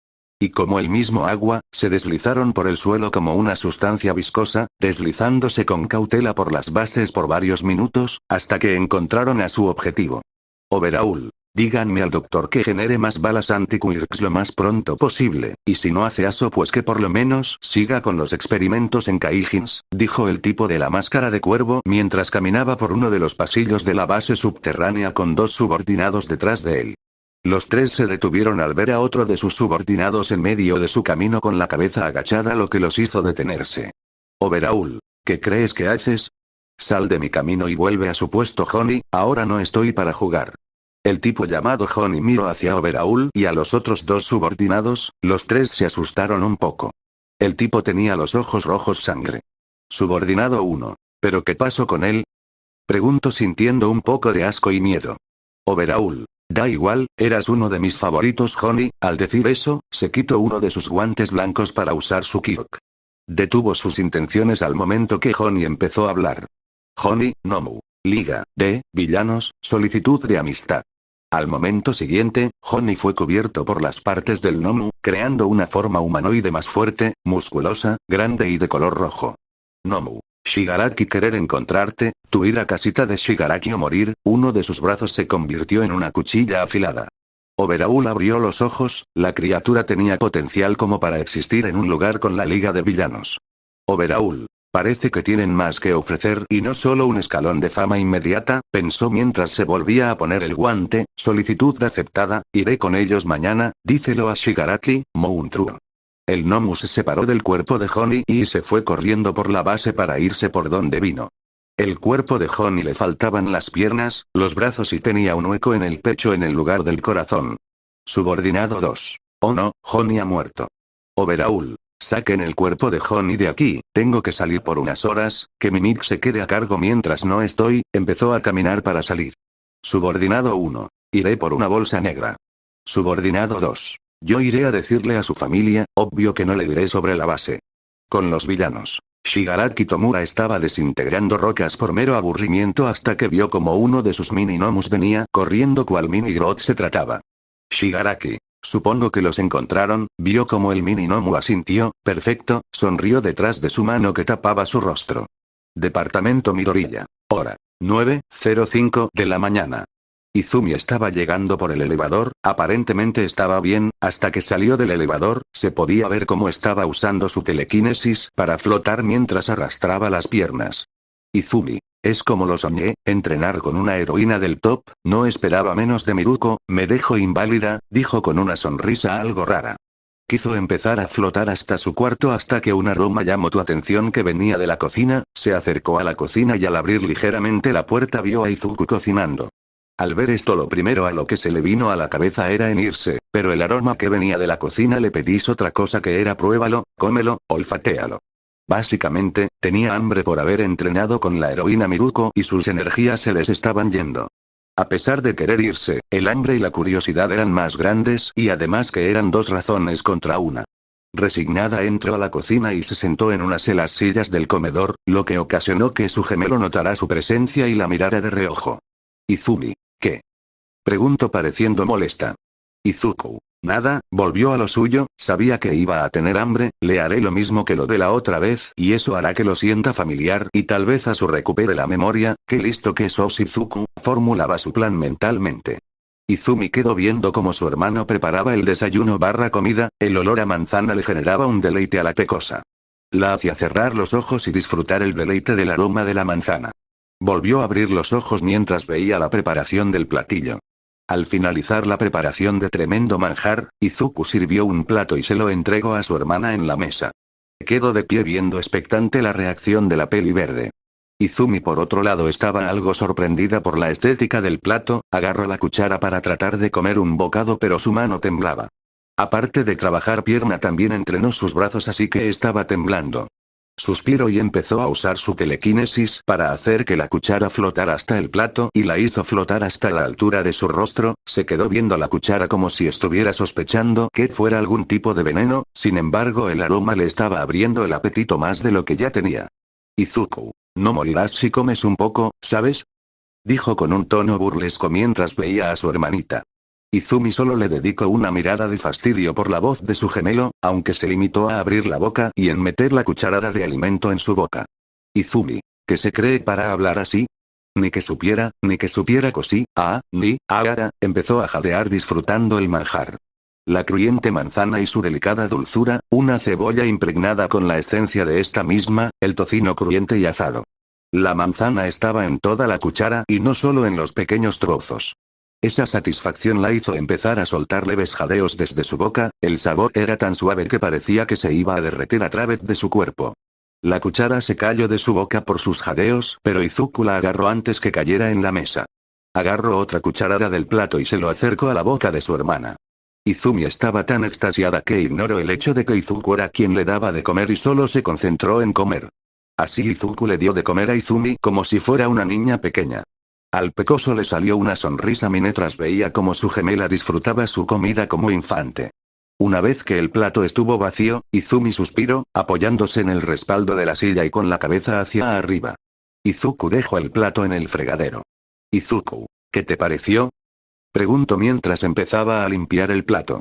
Y como el mismo agua, se deslizaron por el suelo como una sustancia viscosa, deslizándose con cautela por las bases por varios minutos, hasta que encontraron a su objetivo. Overhaul. Díganme al doctor que genere más balas anti-Quirks lo más pronto posible, y si no hace eso pues que por lo menos siga con los experimentos en Kaijins, dijo el tipo de la máscara de cuervo mientras caminaba por uno de los pasillos de la base subterránea con dos subordinados detrás de él. Los tres se detuvieron al ver a otro de sus subordinados en medio de su camino con la cabeza agachada, lo que los hizo detenerse. Overhaul, ¿qué crees que haces? Sal de mi camino y vuelve a su puesto, Honey, ahora no estoy para jugar. El tipo llamado Honey miró hacia Overhaul y a los otros dos subordinados, los tres se asustaron un poco. El tipo tenía los ojos rojos sangre. Subordinado 1. ¿Pero qué pasó con él? Preguntó sintiendo un poco de asco y miedo. Overhaul. Da igual, eras uno de mis favoritos, Honey. Al decir eso, se quitó uno de sus guantes blancos para usar su Kyok. Detuvo sus intenciones al momento que Honey empezó a hablar. Honey, Nomu. Liga de Villanos, solicitud de amistad. Al momento siguiente, Honey fue cubierto por las partes del Nomu, creando una forma humanoide más fuerte, musculosa, grande y de color rojo. Nomu. Shigaraki, querer encontrarte, tu ir a casita de Shigaraki o morir. Uno de sus brazos se convirtió en una cuchilla afilada. Overhaul abrió los ojos, la criatura tenía potencial como para existir en un lugar con la Liga de Villanos. Overhaul. Parece que tienen más que ofrecer y no solo un escalón de fama inmediata, pensó mientras se volvía a poner el guante. Solicitud aceptada, iré con ellos mañana, díselo a Shigaraki, Mountruo. El Nomu se separó del cuerpo de Honey y se fue corriendo por la base para irse por donde vino. El cuerpo de Honey le faltaban las piernas, los brazos y tenía un hueco en el pecho en el lugar del corazón. Subordinado 2. Oh no, Honey ha muerto. Overhaul. Saquen el cuerpo de Honey de aquí, tengo que salir por unas horas, que mi Mick se quede a cargo mientras no estoy. Empezó a caminar para salir. Subordinado 1. Iré por una bolsa negra. Subordinado 2. Yo iré a decirle a su familia, obvio que no le diré sobre la base. Con los villanos. Shigaraki Tomura estaba desintegrando rocas por mero aburrimiento hasta que vio como uno de sus Mininomus venía corriendo cual Mini-Groth se trataba. Shigaraki. Supongo que los encontraron, vio como el Mininomu asintió, perfecto, sonrió detrás de su mano que tapaba su rostro. Departamento Midoriya. Hora. 9:05 de la mañana. Izumi estaba llegando por el elevador, aparentemente estaba bien, hasta que salió del elevador, se podía ver cómo estaba usando su telequinesis para flotar mientras arrastraba las piernas. Izumi. Es como lo soñé, entrenar con una heroína del top, no esperaba menos de Miruko, me dejo inválida, dijo con una sonrisa algo rara. Quiso empezar a flotar hasta su cuarto hasta que un aroma llamó tu atención que venía de la cocina, se acercó a la cocina y al abrir ligeramente la puerta vio a Izuku cocinando. Al ver esto lo primero a lo que se le vino a la cabeza era en irse, pero el aroma que venía de la cocina le pedís otra cosa que era pruébalo, cómelo, olfatéalo. Básicamente, tenía hambre por haber entrenado con la heroína Miruko y sus energías se les estaban yendo. A pesar de querer irse, el hambre y la curiosidad eran más grandes y además que eran dos razones contra una. Resignada entró a la cocina y se sentó en unas de las sillas del comedor, lo que ocasionó que su gemelo notara su presencia y la mirara de reojo. Izumi, ¿qué? Preguntó pareciendo molesta. Izuku. Nada, volvió a lo suyo, sabía que iba a tener hambre, le haré lo mismo que lo de la otra vez y eso hará que lo sienta familiar y tal vez a su recupere la memoria. Qué listo que sos, Izuku, formulaba su plan mentalmente. Izumi quedó viendo cómo su hermano preparaba el desayuno barra comida, el olor a manzana le generaba un deleite a la pecosa. La hacía cerrar los ojos y disfrutar el deleite del aroma de la manzana. Volvió a abrir los ojos mientras veía la preparación del platillo. Al finalizar la preparación de tremendo manjar, Izuku sirvió un plato y se lo entregó a su hermana en la mesa. Quedó de pie viendo expectante la reacción de la peli verde. Izumi por otro lado estaba algo sorprendida por la estética del plato, agarró la cuchara para tratar de comer un bocado pero su mano temblaba. Aparte de trabajar pierna también entrenó sus brazos así que estaba temblando. Suspiró y empezó a usar su telequinesis para hacer que la cuchara flotara hasta el plato y la hizo flotar hasta la altura de su rostro, se quedó viendo la cuchara como si estuviera sospechando que fuera algún tipo de veneno, sin embargo el aroma le estaba abriendo el apetito más de lo que ya tenía. Izuku. No morirás si comes un poco, ¿sabes? Dijo con un tono burlesco mientras veía a su hermanita. Izumi solo le dedicó una mirada de fastidio por la voz de su gemelo, aunque se limitó a abrir la boca y en meter la cucharada de alimento en su boca. Izumi, ¿qué se cree para hablar así? Ni que supiera cosí, ni, agara, empezó a jadear disfrutando el manjar. La crujiente manzana y su delicada dulzura, una cebolla impregnada con la esencia de esta misma, el tocino crujiente y azado. La manzana estaba en toda la cuchara y no solo en los pequeños trozos. Esa satisfacción la hizo empezar a soltar leves jadeos desde su boca, el sabor era tan suave que parecía que se iba a derretir a través de su cuerpo. La cuchara se cayó de su boca por sus jadeos, pero Izuku la agarró antes que cayera en la mesa. Agarró otra cucharada del plato y se lo acercó a la boca de su hermana. Izumi estaba tan extasiada que ignoró el hecho de que Izuku era quien le daba de comer y solo se concentró en comer. Así Izuku le dio de comer a Izumi como si fuera una niña pequeña. Al pecoso le salió una sonrisa mientras veía cómo su gemela disfrutaba su comida como infante. Una vez que el plato estuvo vacío, Izumi suspiró, apoyándose en el respaldo de la silla y con la cabeza hacia arriba. Izuku dejó el plato en el fregadero. Izuku, ¿qué te pareció? Preguntó mientras empezaba a limpiar el plato.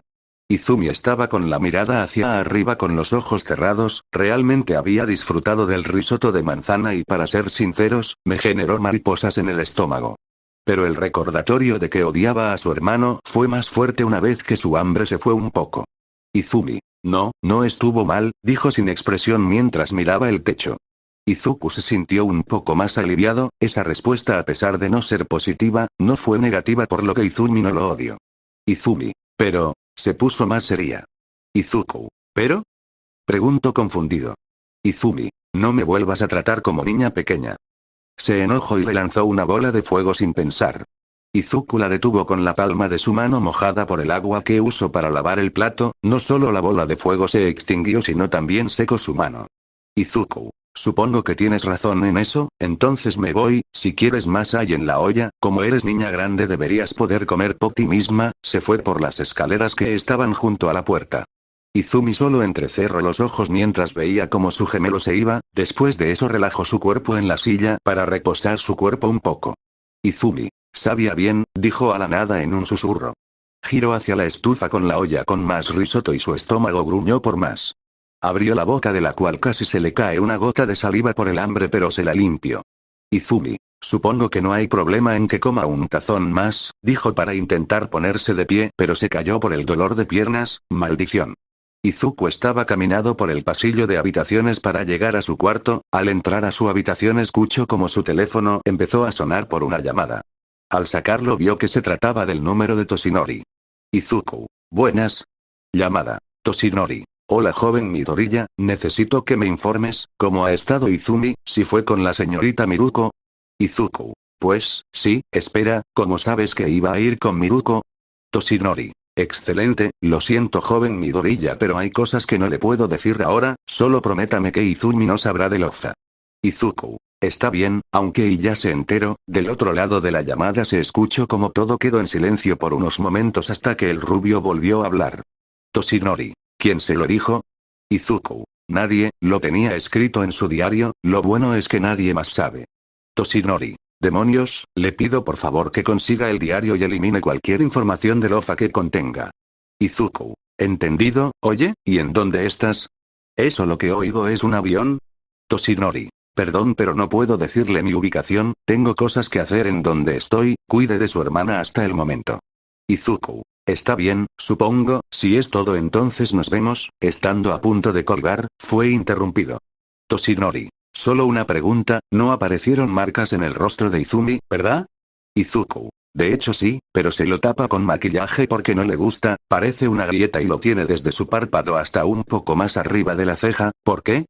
Izumi estaba con la mirada hacia arriba con los ojos cerrados, realmente había disfrutado del risotto de manzana y para ser sinceros, me generó mariposas en el estómago. Pero el recordatorio de que odiaba a su hermano fue más fuerte una vez que su hambre se fue un poco. Izumi, no estuvo mal, dijo sin expresión mientras miraba el techo. Izuku se sintió un poco más aliviado, esa respuesta a pesar de no ser positiva, no fue negativa por lo que Izumi no lo odió. Izumi, pero, se puso más seria. Izuku, ¿pero? Preguntó confundido. Izumi, no me vuelvas a tratar como niña pequeña. Se enojó y le lanzó una bola de fuego sin pensar. Izuku la detuvo con la palma de su mano mojada por el agua que usó para lavar el plato, no solo la bola de fuego se extinguió sino también secó su mano. Izuku. Supongo que tienes razón en eso, entonces me voy, si quieres más hay en la olla, como eres niña grande deberías poder comer por ti misma, se fue por las escaleras que estaban junto a la puerta. Izumi solo entrecerró los ojos mientras veía cómo su gemelo se iba, después de eso relajó su cuerpo en la silla para reposar su cuerpo un poco. Izumi, sabía bien, dijo a la nada en un susurro. Giró hacia la estufa con la olla con más risotto y su estómago gruñó por más. Abrió la boca de la cual casi se le cae una gota de saliva por el hambre pero se la limpió. Izumi, supongo que no hay problema en que coma un tazón más, dijo para intentar ponerse de pie pero se cayó por el dolor de piernas, maldición. Izuku estaba caminando por el pasillo de habitaciones para llegar a su cuarto, al entrar a su habitación escuchó como su teléfono empezó a sonar por una llamada. Al sacarlo vio que se trataba del número de Toshinori. Izuku, buenas. Llamada, Toshinori. Hola joven Midoriya, necesito que me informes, ¿cómo ha estado Izumi, si fue con la señorita Miruko? Izuku, pues, sí, espera, ¿cómo sabes que iba a ir con Miruko? Toshinori, excelente, lo siento joven Midoriya pero hay cosas que no le puedo decir ahora, solo prométame que Izumi no sabrá de Loza. Izuku, está bien, aunque ya se enteró, del otro lado de la llamada se escuchó como todo quedó en silencio por unos momentos hasta que el rubio volvió a hablar. Toshinori. ¿Quién se lo dijo? Izuku. Nadie, lo tenía escrito en su diario, lo bueno es que nadie más sabe. Toshinori. Demonios, le pido por favor que consiga el diario y elimine cualquier información de Loza que contenga. Izuku. Entendido, oye, ¿y en dónde estás? ¿Eso lo que oigo es un avión? Toshinori. Perdón pero no puedo decirle mi ubicación, tengo cosas que hacer en donde estoy, cuide de su hermana hasta el momento. Izuku. Está bien, supongo, si es todo entonces nos vemos, estando a punto de colgar, fue interrumpido. Toshinori. Solo una pregunta, no aparecieron marcas en el rostro de Izumi, ¿verdad? Izuku. De hecho sí, pero se lo tapa con maquillaje porque no le gusta, parece una grieta y lo tiene desde su párpado hasta un poco más arriba de la ceja, ¿por qué?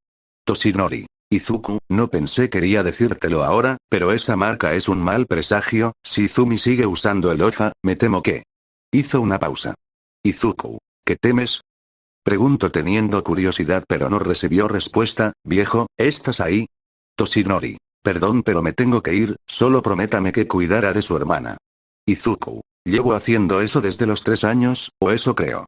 Toshinori. Izuku, no pensé quería decírtelo ahora, pero esa marca es un mal presagio, si Izumi sigue usando el OFA, me temo que... Hizo una pausa. Izuku, ¿qué temes? Preguntó teniendo curiosidad pero no recibió respuesta, viejo, ¿estás ahí? Toshinori. Perdón pero me tengo que ir, solo prométame que cuidará de su hermana. Izuku. Llevo haciendo eso desde los 3 años, o eso creo.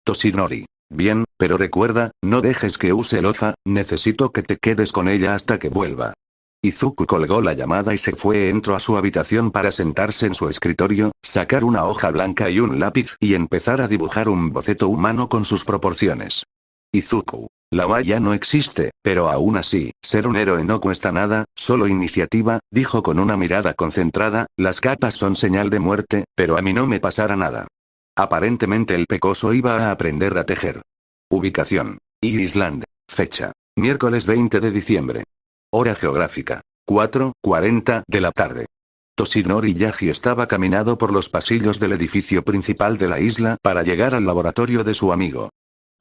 Toshinori. Bien, pero recuerda, no dejes que use el OFA, necesito que te quedes con ella hasta que vuelva. Izuku colgó la llamada y se fue. Entró a su habitación para sentarse en su escritorio, sacar una hoja blanca y un lápiz y empezar a dibujar un boceto humano con sus proporciones. Izuku. La OA ya no existe, pero aún así, ser un héroe no cuesta nada, solo iniciativa, dijo con una mirada concentrada, las capas son señal de muerte, pero a mí no me pasará nada. Aparentemente el pecoso iba a aprender a tejer. Ubicación. Island. Fecha. Miércoles 20 de diciembre. Hora geográfica. 4:40 de la tarde. Toshinori Yagi estaba caminando por los pasillos del edificio principal de la isla para llegar al laboratorio de su amigo.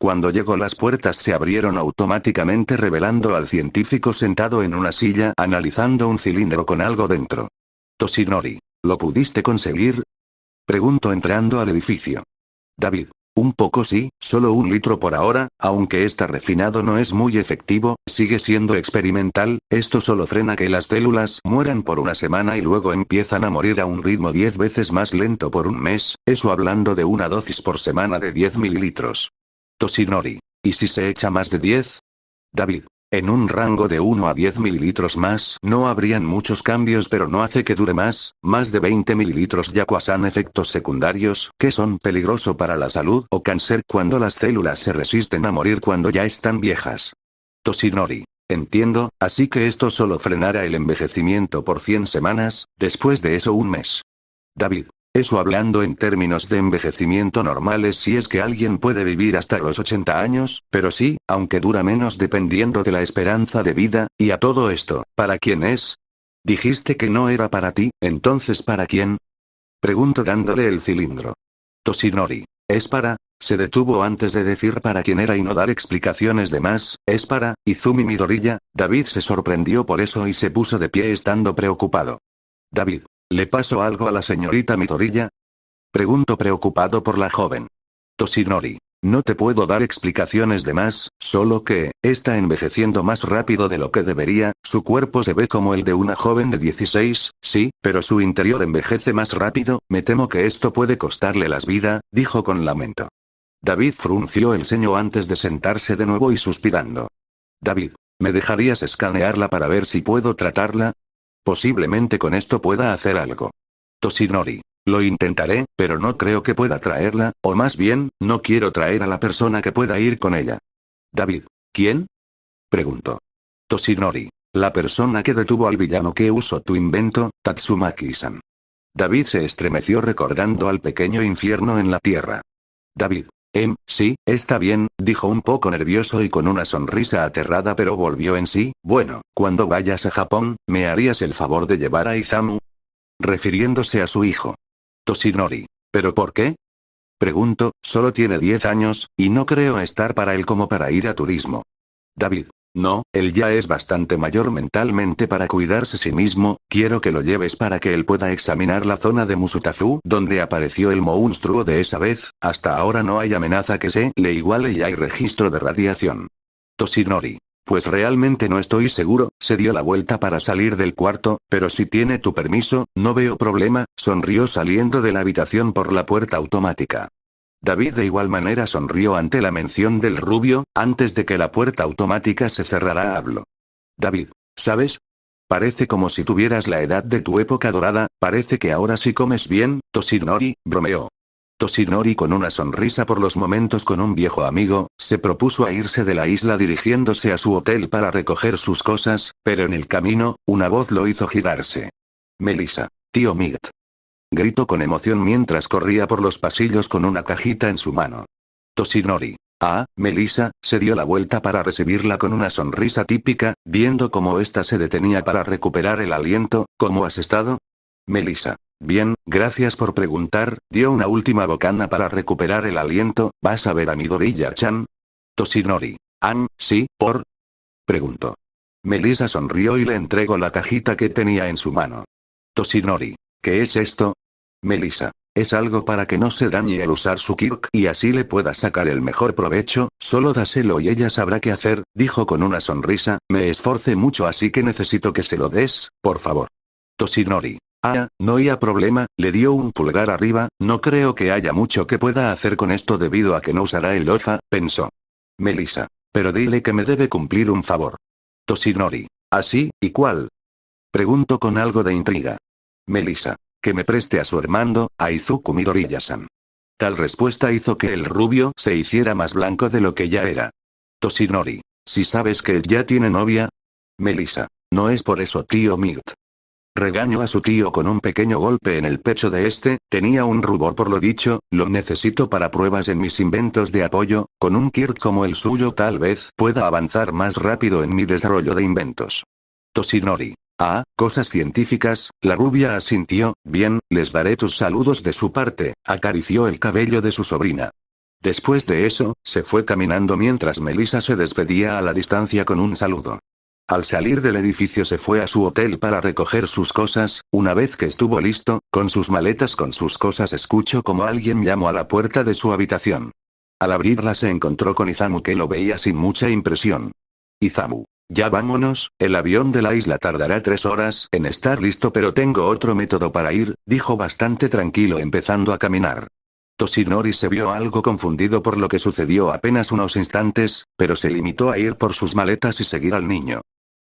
Cuando llegó las puertas se abrieron automáticamente revelando al científico sentado en una silla analizando un cilindro con algo dentro. Toshinori, ¿lo pudiste conseguir? Preguntó entrando al edificio. David. Un poco sí, solo 1 litro por ahora, aunque está refinado no es muy efectivo, sigue siendo experimental, esto solo frena que las células mueran por una semana y luego empiezan a morir a un ritmo 10 veces más lento por un mes, eso hablando de una dosis por semana de 10 mililitros. Toshinori. ¿Y si se echa más de 10? David. En un rango de 1 a 10 mililitros más no habrían muchos cambios pero no hace que dure más de 20 mililitros ya causan efectos secundarios que son peligrosos para la salud o cáncer cuando las células se resisten a morir cuando ya están viejas. Toshinori. Entiendo, así que esto solo frenará el envejecimiento por 100 semanas, después de eso un mes. David. Eso hablando en términos de envejecimiento normales si es que alguien puede vivir hasta los 80 años, pero sí, aunque dura menos dependiendo de la esperanza de vida, y a todo esto, ¿para quién es? Dijiste que no era para ti, entonces ¿para quién? Preguntó dándole el cilindro. Toshinori. Es para... Se detuvo antes de decir para quién era y no dar explicaciones de más, es para, Izumi Midoriya. David se sorprendió por eso y se puso de pie estando preocupado. David. ¿Le pasó algo a la señorita Midoriya? Preguntó preocupado por la joven. Toshinori. No te puedo dar explicaciones de más, solo que, está envejeciendo más rápido de lo que debería, su cuerpo se ve como el de una joven de 16, sí, pero su interior envejece más rápido, me temo que esto puede costarle la vida, dijo con lamento. David frunció el ceño antes de sentarse de nuevo y suspirando. David, ¿me dejarías escanearla para ver si puedo tratarla? Posiblemente con esto pueda hacer algo. Toshinori. Lo intentaré, pero no creo que pueda traerla, o más bien, no quiero traer a la persona que pueda ir con ella. David. ¿Quién? Preguntó. Toshinori. La persona que detuvo al villano que usó tu invento, Tatsumaki-san. David se estremeció recordando al pequeño infierno en la tierra. David. Sí, está bien, dijo un poco nervioso y con una sonrisa aterrada pero volvió en sí. Bueno, cuando vayas a Japón, ¿me harías el favor de llevar a Izamu? Refiriéndose a su hijo. Toshinori. ¿Pero por qué? Pregunto, solo tiene 10 años, y no creo estar para él como para ir a turismo. David. No, él ya es bastante mayor mentalmente para cuidarse a sí mismo, quiero que lo lleves para que él pueda examinar la zona de Musutafu donde apareció el monstruo de esa vez, hasta ahora no hay amenaza que se le iguale y hay registro de radiación. Toshinori. Pues realmente no estoy seguro, se dio la vuelta para salir del cuarto, pero si tiene tu permiso, no veo problema, sonrió saliendo de la habitación por la puerta automática. David de igual manera sonrió ante la mención del rubio, antes de que la puerta automática se cerrara habló. David, ¿sabes? Parece como si tuvieras la edad de tu época dorada, parece que ahora sí comes bien, Toshinori, bromeó. Toshinori con una sonrisa por los momentos con un viejo amigo, se propuso a irse de la isla dirigiéndose a su hotel para recoger sus cosas, pero en el camino, una voz lo hizo girarse. Melissa, tío Migt. Gritó con emoción mientras corría por los pasillos con una cajita en su mano. Toshinori. Ah, Melissa, se dio la vuelta para recibirla con una sonrisa típica, viendo cómo ésta se detenía para recuperar el aliento. ¿Cómo has estado? Melissa. Bien, gracias por preguntar, dio una última bocana para recuperar el aliento. ¿Vas a ver a Midoriya-chan? Toshinori. Sí, ¿por? Preguntó. Melissa sonrió y le entregó la cajita que tenía en su mano. Toshinori. ¿Qué es esto? Melissa. Es algo para que no se dañe al usar su Kirk y así le pueda sacar el mejor provecho, solo dáselo y ella sabrá qué hacer, dijo con una sonrisa. Me esforcé mucho así que necesito que se lo des, por favor. Toshinori. No había problema, le dio un pulgar arriba. No creo que haya mucho que pueda hacer con esto debido a que no usará el Ofa, pensó. Melissa. Pero dile que me debe cumplir un favor. Toshinori. ¿Así? ¿Y cuál? Preguntó con algo de intriga. Melissa. Que me preste a su hermano, a Izuku Midoriya-san. Tal respuesta hizo que el rubio se hiciera más blanco de lo que ya era. Toshinori. Si sabes que él ya tiene novia. Melissa. No es por eso, tío Mirt. Regañó a su tío con un pequeño golpe en el pecho de este. Tenía un rubor por lo dicho. Lo necesito para pruebas en mis inventos de apoyo. Con un Kirk como el suyo tal vez pueda avanzar más rápido en mi desarrollo de inventos. Toshinori. Cosas científicas. La rubia asintió. Bien, les daré tus saludos de su parte. Acarició el cabello de su sobrina. Después de eso, se fue caminando mientras Melissa se despedía a la distancia con un saludo. Al salir del edificio se fue a su hotel para recoger sus cosas. Una vez que estuvo listo, con sus maletas con sus cosas, escuchó como alguien llamó a la puerta de su habitación. Al abrirla se encontró con Izamu, que lo veía sin mucha impresión. Izamu. Ya vámonos, el avión de la isla tardará 3 horas en estar listo, pero tengo otro método para ir, dijo bastante tranquilo empezando a caminar. Toshinori se vio algo confundido por lo que sucedió apenas unos instantes, pero se limitó a ir por sus maletas y seguir al niño.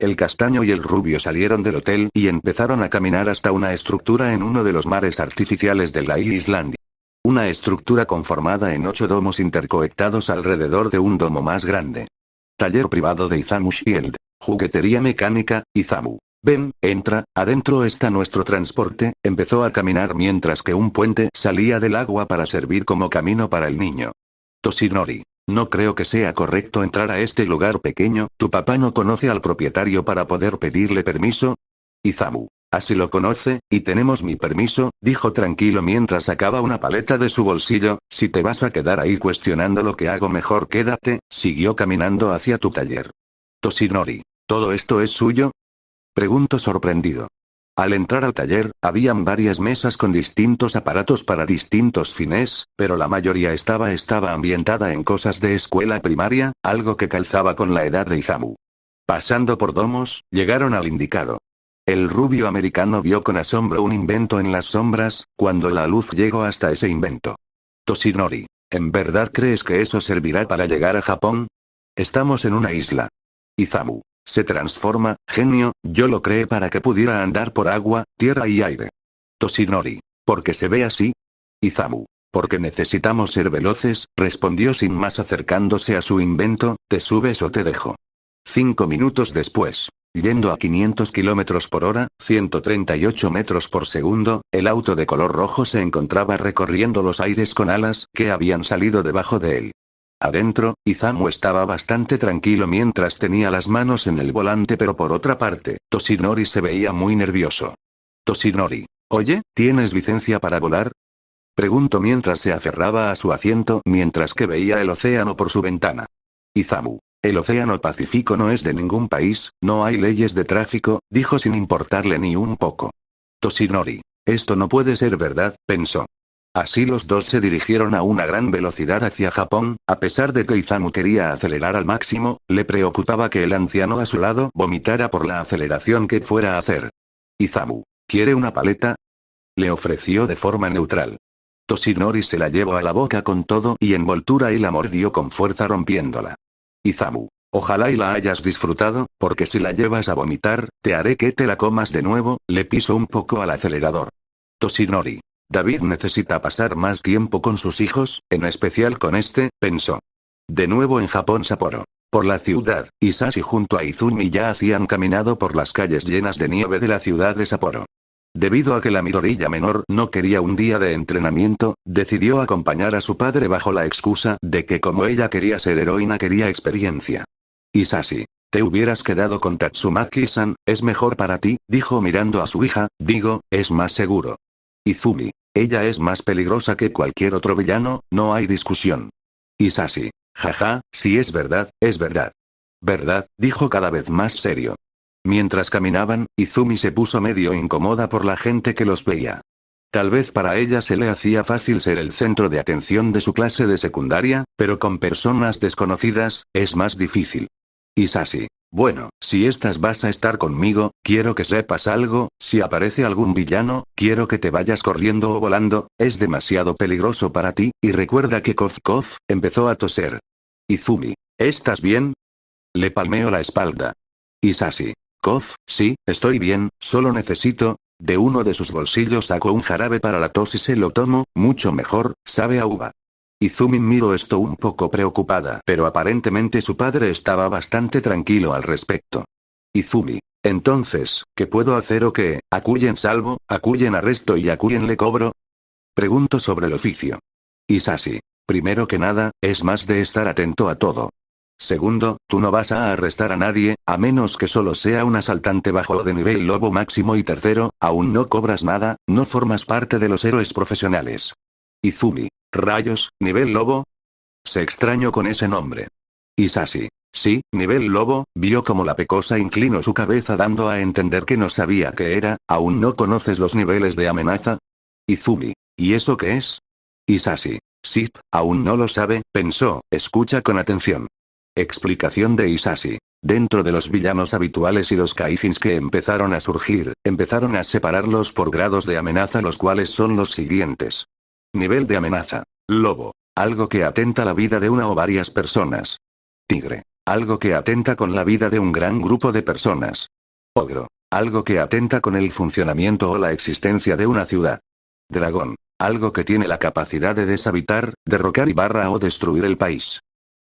El castaño y el rubio salieron del hotel y empezaron a caminar hasta una estructura en uno de los mares artificiales de la Islandia. Una estructura conformada en 8 domos interconectados alrededor de un domo más grande. Taller privado de Izamu Shield. Juguetería mecánica. Izamu. Ven, entra, adentro está nuestro transporte. Empezó a caminar mientras que un puente salía del agua para servir como camino para el niño. Toshinori. No creo que sea correcto entrar a este lugar pequeño. ¿Tu papá no conoce al propietario para poder pedirle permiso? Izamu. Así lo conoce, y tenemos mi permiso, dijo tranquilo mientras sacaba una paleta de su bolsillo. Si te vas a quedar ahí cuestionando lo que hago, mejor quédate. Siguió caminando hacia tu taller. Toshinori. ¿Todo esto es suyo? Preguntó sorprendido. Al entrar al taller, habían varias mesas con distintos aparatos para distintos fines, pero la mayoría estaba ambientada en cosas de escuela primaria, algo que calzaba con la edad de Izamu. Pasando por domos, llegaron al indicado. El rubio americano vio con asombro un invento en las sombras, cuando la luz llegó hasta ese invento. Toshinori. ¿En verdad crees que eso servirá para llegar a Japón? Estamos en una isla. Izamu. Se transforma, genio, yo lo creé para que pudiera andar por agua, tierra y aire. Toshinori. ¿Por qué se ve así? Izamu. Porque necesitamos ser veloces, respondió sin más acercándose a su invento. ¿Te subes o te dejo? 5 minutos después. Yendo a 500 km por hora, 138 metros por segundo, el auto de color rojo se encontraba recorriendo los aires con alas que habían salido debajo de él. Adentro, Izamu estaba bastante tranquilo mientras tenía las manos en el volante, pero por otra parte, Toshinori se veía muy nervioso. Toshinori. Oye, ¿tienes licencia para volar? Preguntó mientras se aferraba a su asiento mientras que veía el océano por su ventana. Izamu. El océano Pacífico no es de ningún país, no hay leyes de tráfico, dijo sin importarle ni un poco. Toshinori. Esto no puede ser verdad, pensó. Así los dos se dirigieron a una gran velocidad hacia Japón. A pesar de que Izamu quería acelerar al máximo, le preocupaba que el anciano a su lado vomitara por la aceleración que fuera a hacer. Izamu. ¿Quiere una paleta? Le ofreció de forma neutral. Toshinori se la llevó a la boca con todo y envoltura y la mordió con fuerza rompiéndola. Izamu. Ojalá y la hayas disfrutado, porque si la llevas a vomitar, te haré que te la comas de nuevo. Le pisó un poco al acelerador. Toshinori. David necesita pasar más tiempo con sus hijos, en especial con este, pensó. De nuevo en Japón, Sapporo. Por la ciudad, Isashi junto a Izumi ya hacían caminado por las calles llenas de nieve de la ciudad de Sapporo. Debido a que la Midoriya menor no quería un día de entrenamiento, decidió acompañar a su padre bajo la excusa de que como ella quería ser heroína quería experiencia. Isashi. Te hubieras quedado con Tatsumaki-san, es mejor para ti, dijo mirando a su hija, digo, es más seguro. Izumi. Ella es más peligrosa que cualquier otro villano, no hay discusión. Isashi. Jaja, si es verdad, es verdad. ¿Verdad?, dijo cada vez más serio. Mientras caminaban, Izumi se puso medio incómoda por la gente que los veía. Tal vez para ella se le hacía fácil ser el centro de atención de su clase de secundaria, pero con personas desconocidas, es más difícil. Isashi. Bueno, si estás vas a estar conmigo, quiero que sepas algo, si aparece algún villano, quiero que te vayas corriendo o volando, es demasiado peligroso para ti, y recuerda que Kof empezó a toser. Izumi. ¿Estás bien? Le palmeo la espalda. Isashi. Kof, sí, estoy bien, solo necesito... De uno de sus bolsillos sacó un jarabe para la tos y se lo tomo, mucho mejor, sabe a uva. Izumi miró esto un poco preocupada, pero aparentemente su padre estaba bastante tranquilo al respecto. Izumi. Entonces, ¿qué puedo hacer o qué? ¿Acuyen salvo, acuyen arresto y acuyen le cobro? Pregunto sobre el oficio. Isashi. Primero que nada, es más de estar atento a todo. Segundo, tú no vas a arrestar a nadie, a menos que solo sea un asaltante bajo de nivel lobo máximo y tercero, aún no cobras nada, no formas parte de los héroes profesionales. Izumi. Rayos, ¿nivel lobo? Se extrañó con ese nombre. Isashi. Sí, nivel lobo, vio como la pecosa inclinó su cabeza dando a entender que no sabía qué era, ¿aún no conoces los niveles de amenaza? Izumi. ¿Y eso qué es? Isashi. Sí, aún no lo sabe, pensó, escucha con atención. Explicación de Isashi. Dentro de los villanos habituales y los kaijins que empezaron a surgir, empezaron a separarlos por grados de amenaza, los cuales son los siguientes. Nivel de amenaza. Lobo. Algo que atenta la vida de una o varias personas. Tigre. Algo que atenta con la vida de un gran grupo de personas. Ogro. Algo que atenta con el funcionamiento o la existencia de una ciudad. Dragón. Algo que tiene la capacidad de deshabitar, derrocar y o destruir el país.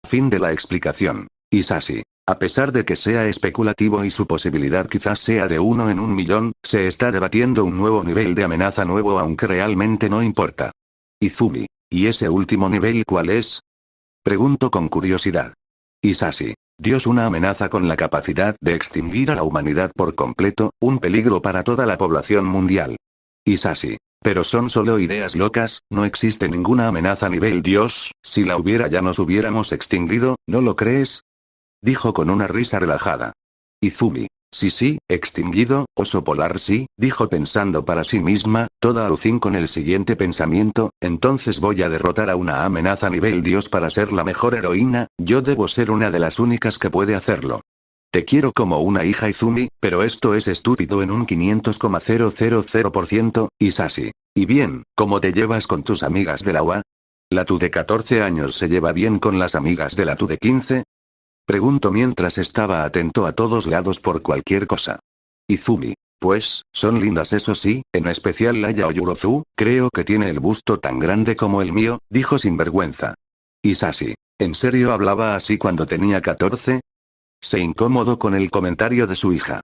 Fin de la explicación. Isashi. A pesar de que sea especulativo y su posibilidad quizás sea de 1 en 1.000.000, se está debatiendo un nuevo nivel de amenaza nuevo aunque realmente no importa. Izumi. ¿Y ese último nivel cuál es? Pregunto con curiosidad. Isashi. Dios, una amenaza con la capacidad de extinguir a la humanidad por completo, un peligro para toda la población mundial. Isashi. Pero son solo ideas locas, no existe ninguna amenaza a nivel Dios, si la hubiera ya nos hubiéramos extinguido, ¿no lo crees? Dijo con una risa relajada. Izumi. Sí, extinguido, oso polar sí, dijo pensando para sí misma, toda alucin con el siguiente pensamiento, entonces voy a derrotar a una amenaza a nivel Dios para ser la mejor heroína, yo debo ser una de las únicas que puede hacerlo. Te quiero como una hija Izumi, pero esto es estúpido en un 500,000%, Isashi. Y bien, ¿cómo te llevas con tus amigas de la UA? ¿La tu de 14 años se lleva bien con las amigas de la tu de 15? Pregunto mientras estaba atento a todos lados por cualquier cosa. Izumi. Pues, son lindas eso sí, en especial la Yaoyurozu, creo que tiene el busto tan grande como el mío, dijo sin vergüenza. Isashi. ¿En serio hablaba así cuando tenía 14? Se incómodo con el comentario de su hija.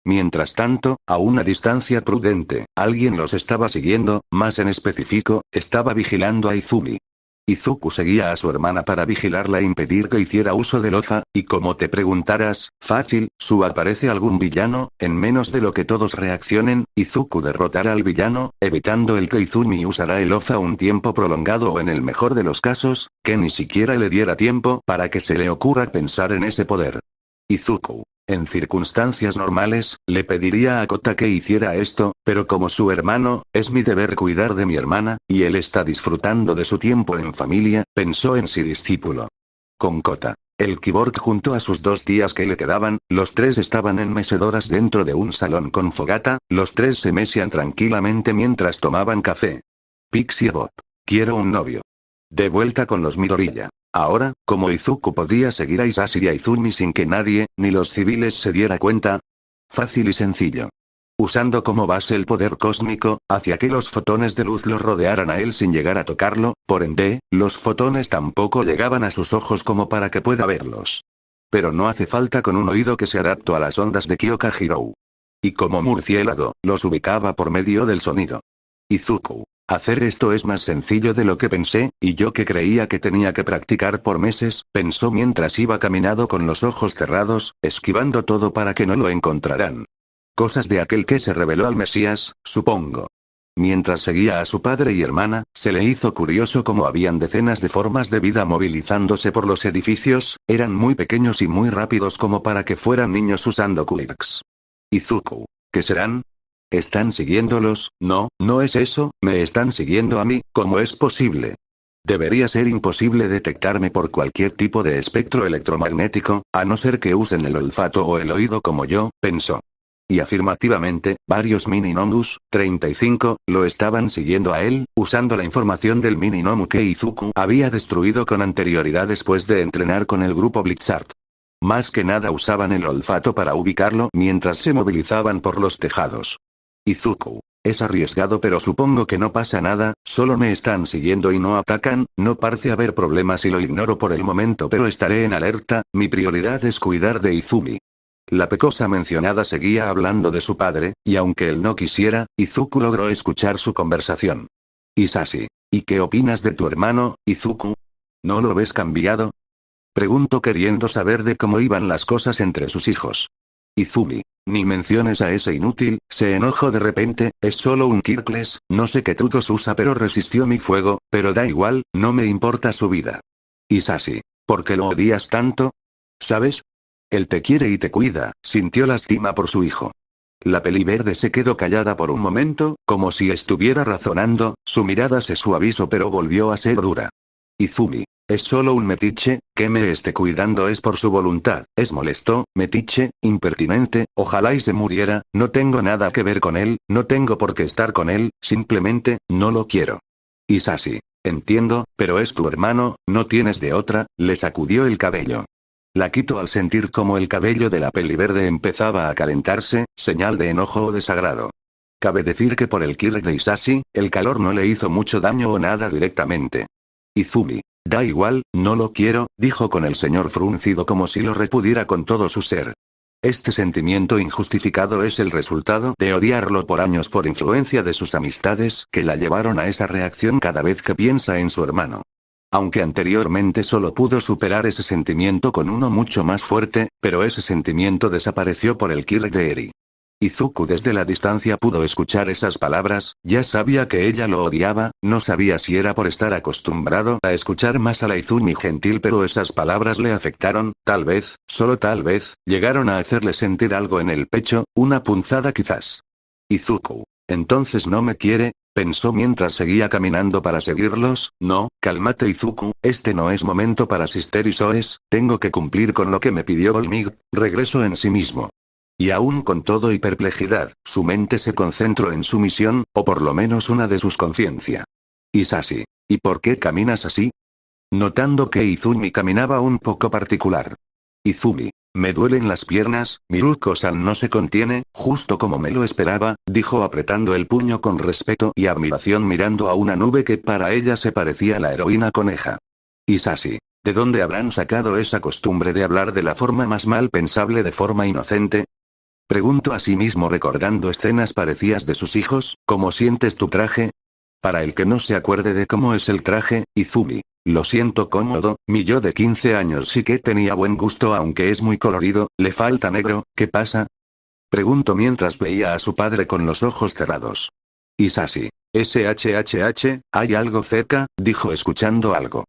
Mientras tanto, a una distancia prudente, alguien los estaba siguiendo, más en específico, estaba vigilando a Izumi. Izuku seguía a su hermana para vigilarla e impedir que hiciera uso del Ofa, y como te preguntarás, fácil, ¿aparece algún villano? En menos de lo que todos reaccionen, Izuku derrotará al villano, evitando el que Izumi usará el Ofa un tiempo prolongado o en el mejor de los casos, que ni siquiera le diera tiempo para que se le ocurra pensar en ese poder. Izuku. En circunstancias normales, le pediría a Kota que hiciera esto, pero como su hermano, es mi deber cuidar de mi hermana, y él está disfrutando de su tiempo en familia, pensó en su discípulo. Con Kota. El Kyborg junto a sus 2 días que le quedaban, los 3 estaban en mecedoras dentro de un salón con fogata, los 3 se mecían tranquilamente mientras tomaban café. Pixie Bob. Quiero un novio. De vuelta con los Midoriya. Ahora, ¿cómo Izuku podía seguir a Isashi y a Izumi sin que nadie, ni los civiles se diera cuenta? Fácil y sencillo. Usando como base el poder cósmico, hacía que los fotones de luz lo rodearan a él sin llegar a tocarlo, por ende, los fotones tampoco llegaban a sus ojos como para que pueda verlos. Pero no hace falta con un oído que se adaptó a las ondas de Kyoka Hirou. Y como murciélago, los ubicaba por medio del sonido. Izuku. Hacer esto es más sencillo de lo que pensé, y yo que creía que tenía que practicar por meses, pensó mientras iba caminando con los ojos cerrados, esquivando todo para que no lo encontraran. Cosas de aquel que se reveló al Mesías, supongo. mientras seguía a su padre y hermana, se le hizo curioso cómo habían decenas de formas de vida movilizándose por los edificios, eran muy pequeños y muy rápidos como para que fueran niños usando quirks. Izuku. ¿Qué serán? ¿Están siguiéndolos? No, no es eso, me están siguiendo a mí, ¿cómo es posible? Debería ser imposible detectarme por cualquier tipo de espectro electromagnético, a no ser que usen el olfato o el oído como yo, pensó. Y afirmativamente, varios Mini-Nomus, 35, lo estaban siguiendo a él, usando la información del Mini-Nomu que Izuku había destruido con anterioridad después de entrenar con el grupo Blizzard. Más que nada usaban el olfato para ubicarlo mientras se movilizaban por los tejados. Izuku. Es arriesgado pero supongo que no pasa nada, solo me están siguiendo y no atacan, no parece haber problemas y lo ignoro por el momento pero estaré en alerta, mi prioridad es cuidar de Izumi. La pecosa mencionada seguía hablando de su padre, y aunque él no quisiera, Izuku logró escuchar su conversación. Isashi. ¿Y qué opinas de tu hermano, Izuku? ¿No lo ves cambiado? Preguntó queriendo saber de cómo iban las cosas entre sus hijos. Izumi. Ni menciones a ese inútil, se enojó de repente, es solo un Kirkles, no sé qué trucos usa pero resistió mi fuego, pero da igual, no me importa su vida. Isashi. ¿Por qué lo odias tanto? ¿Sabes? Él te quiere y te cuida, sintió lástima por su hijo. La peliverde se quedó callada por un momento, como si estuviera razonando, su mirada se suavizó pero volvió a ser dura. Izumi. Es solo un metiche, que me esté cuidando es por su voluntad, es molesto, metiche, impertinente, ojalá y se muriera, no tengo nada que ver con él, no tengo por qué estar con él, simplemente, no lo quiero. Isashi. Entiendo, pero es tu hermano, no tienes de otra, le sacudió el cabello. La quitó al sentir como el cabello de la peliverde empezaba a calentarse, señal de enojo o desagrado. Cabe decir que por el Kirk de Isashi, el calor no le hizo mucho daño o nada directamente. Izumi. Da igual, no lo quiero, dijo con el señor fruncido como si lo repudiera con todo su ser. Este sentimiento injustificado es el resultado de odiarlo por años por influencia de sus amistades que la llevaron a esa reacción cada vez que piensa en su hermano. Aunque anteriormente solo pudo superar ese sentimiento con uno mucho más fuerte, pero ese sentimiento desapareció por el Kirk de Eri. Izuku desde la distancia pudo escuchar esas palabras, ya sabía que ella lo odiaba, no sabía si era por estar acostumbrado a escuchar más a la Izumi gentil pero esas palabras le afectaron, tal vez, solo tal vez, llegaron a hacerle sentir algo en el pecho, una punzada quizás. Izuku. Entonces no me quiere, pensó mientras seguía caminando para seguirlos, no, cálmate Izuku, este no es momento para Sister Isoes, tengo que cumplir con lo que me pidió Olmig, regresó en sí mismo. Y aún con todo y perplejidad, su mente se concentró en su misión, o por lo menos una de sus conciencia. Isashi. ¿Y por qué caminas así? Notando que Izumi caminaba un poco particular. Izumi. Me duelen las piernas, Miruko-san no se contiene, justo como me lo esperaba, dijo apretando el puño con respeto y admiración mirando a una nube que para ella se parecía a la heroína coneja. Isashi. ¿De dónde habrán sacado esa costumbre de hablar de la forma más mal pensable de forma inocente? Preguntó a sí mismo recordando escenas parecidas de sus hijos, ¿cómo sientes tu traje? Para el que no se acuerde de cómo es el traje, Izumi. Lo siento cómodo, mi yo de 15 años sí que tenía buen gusto aunque es muy colorido, le falta negro, ¿qué pasa? Preguntó mientras veía a su padre con los ojos cerrados. Isashi. SHHH, ¿hay algo cerca? Dijo escuchando algo.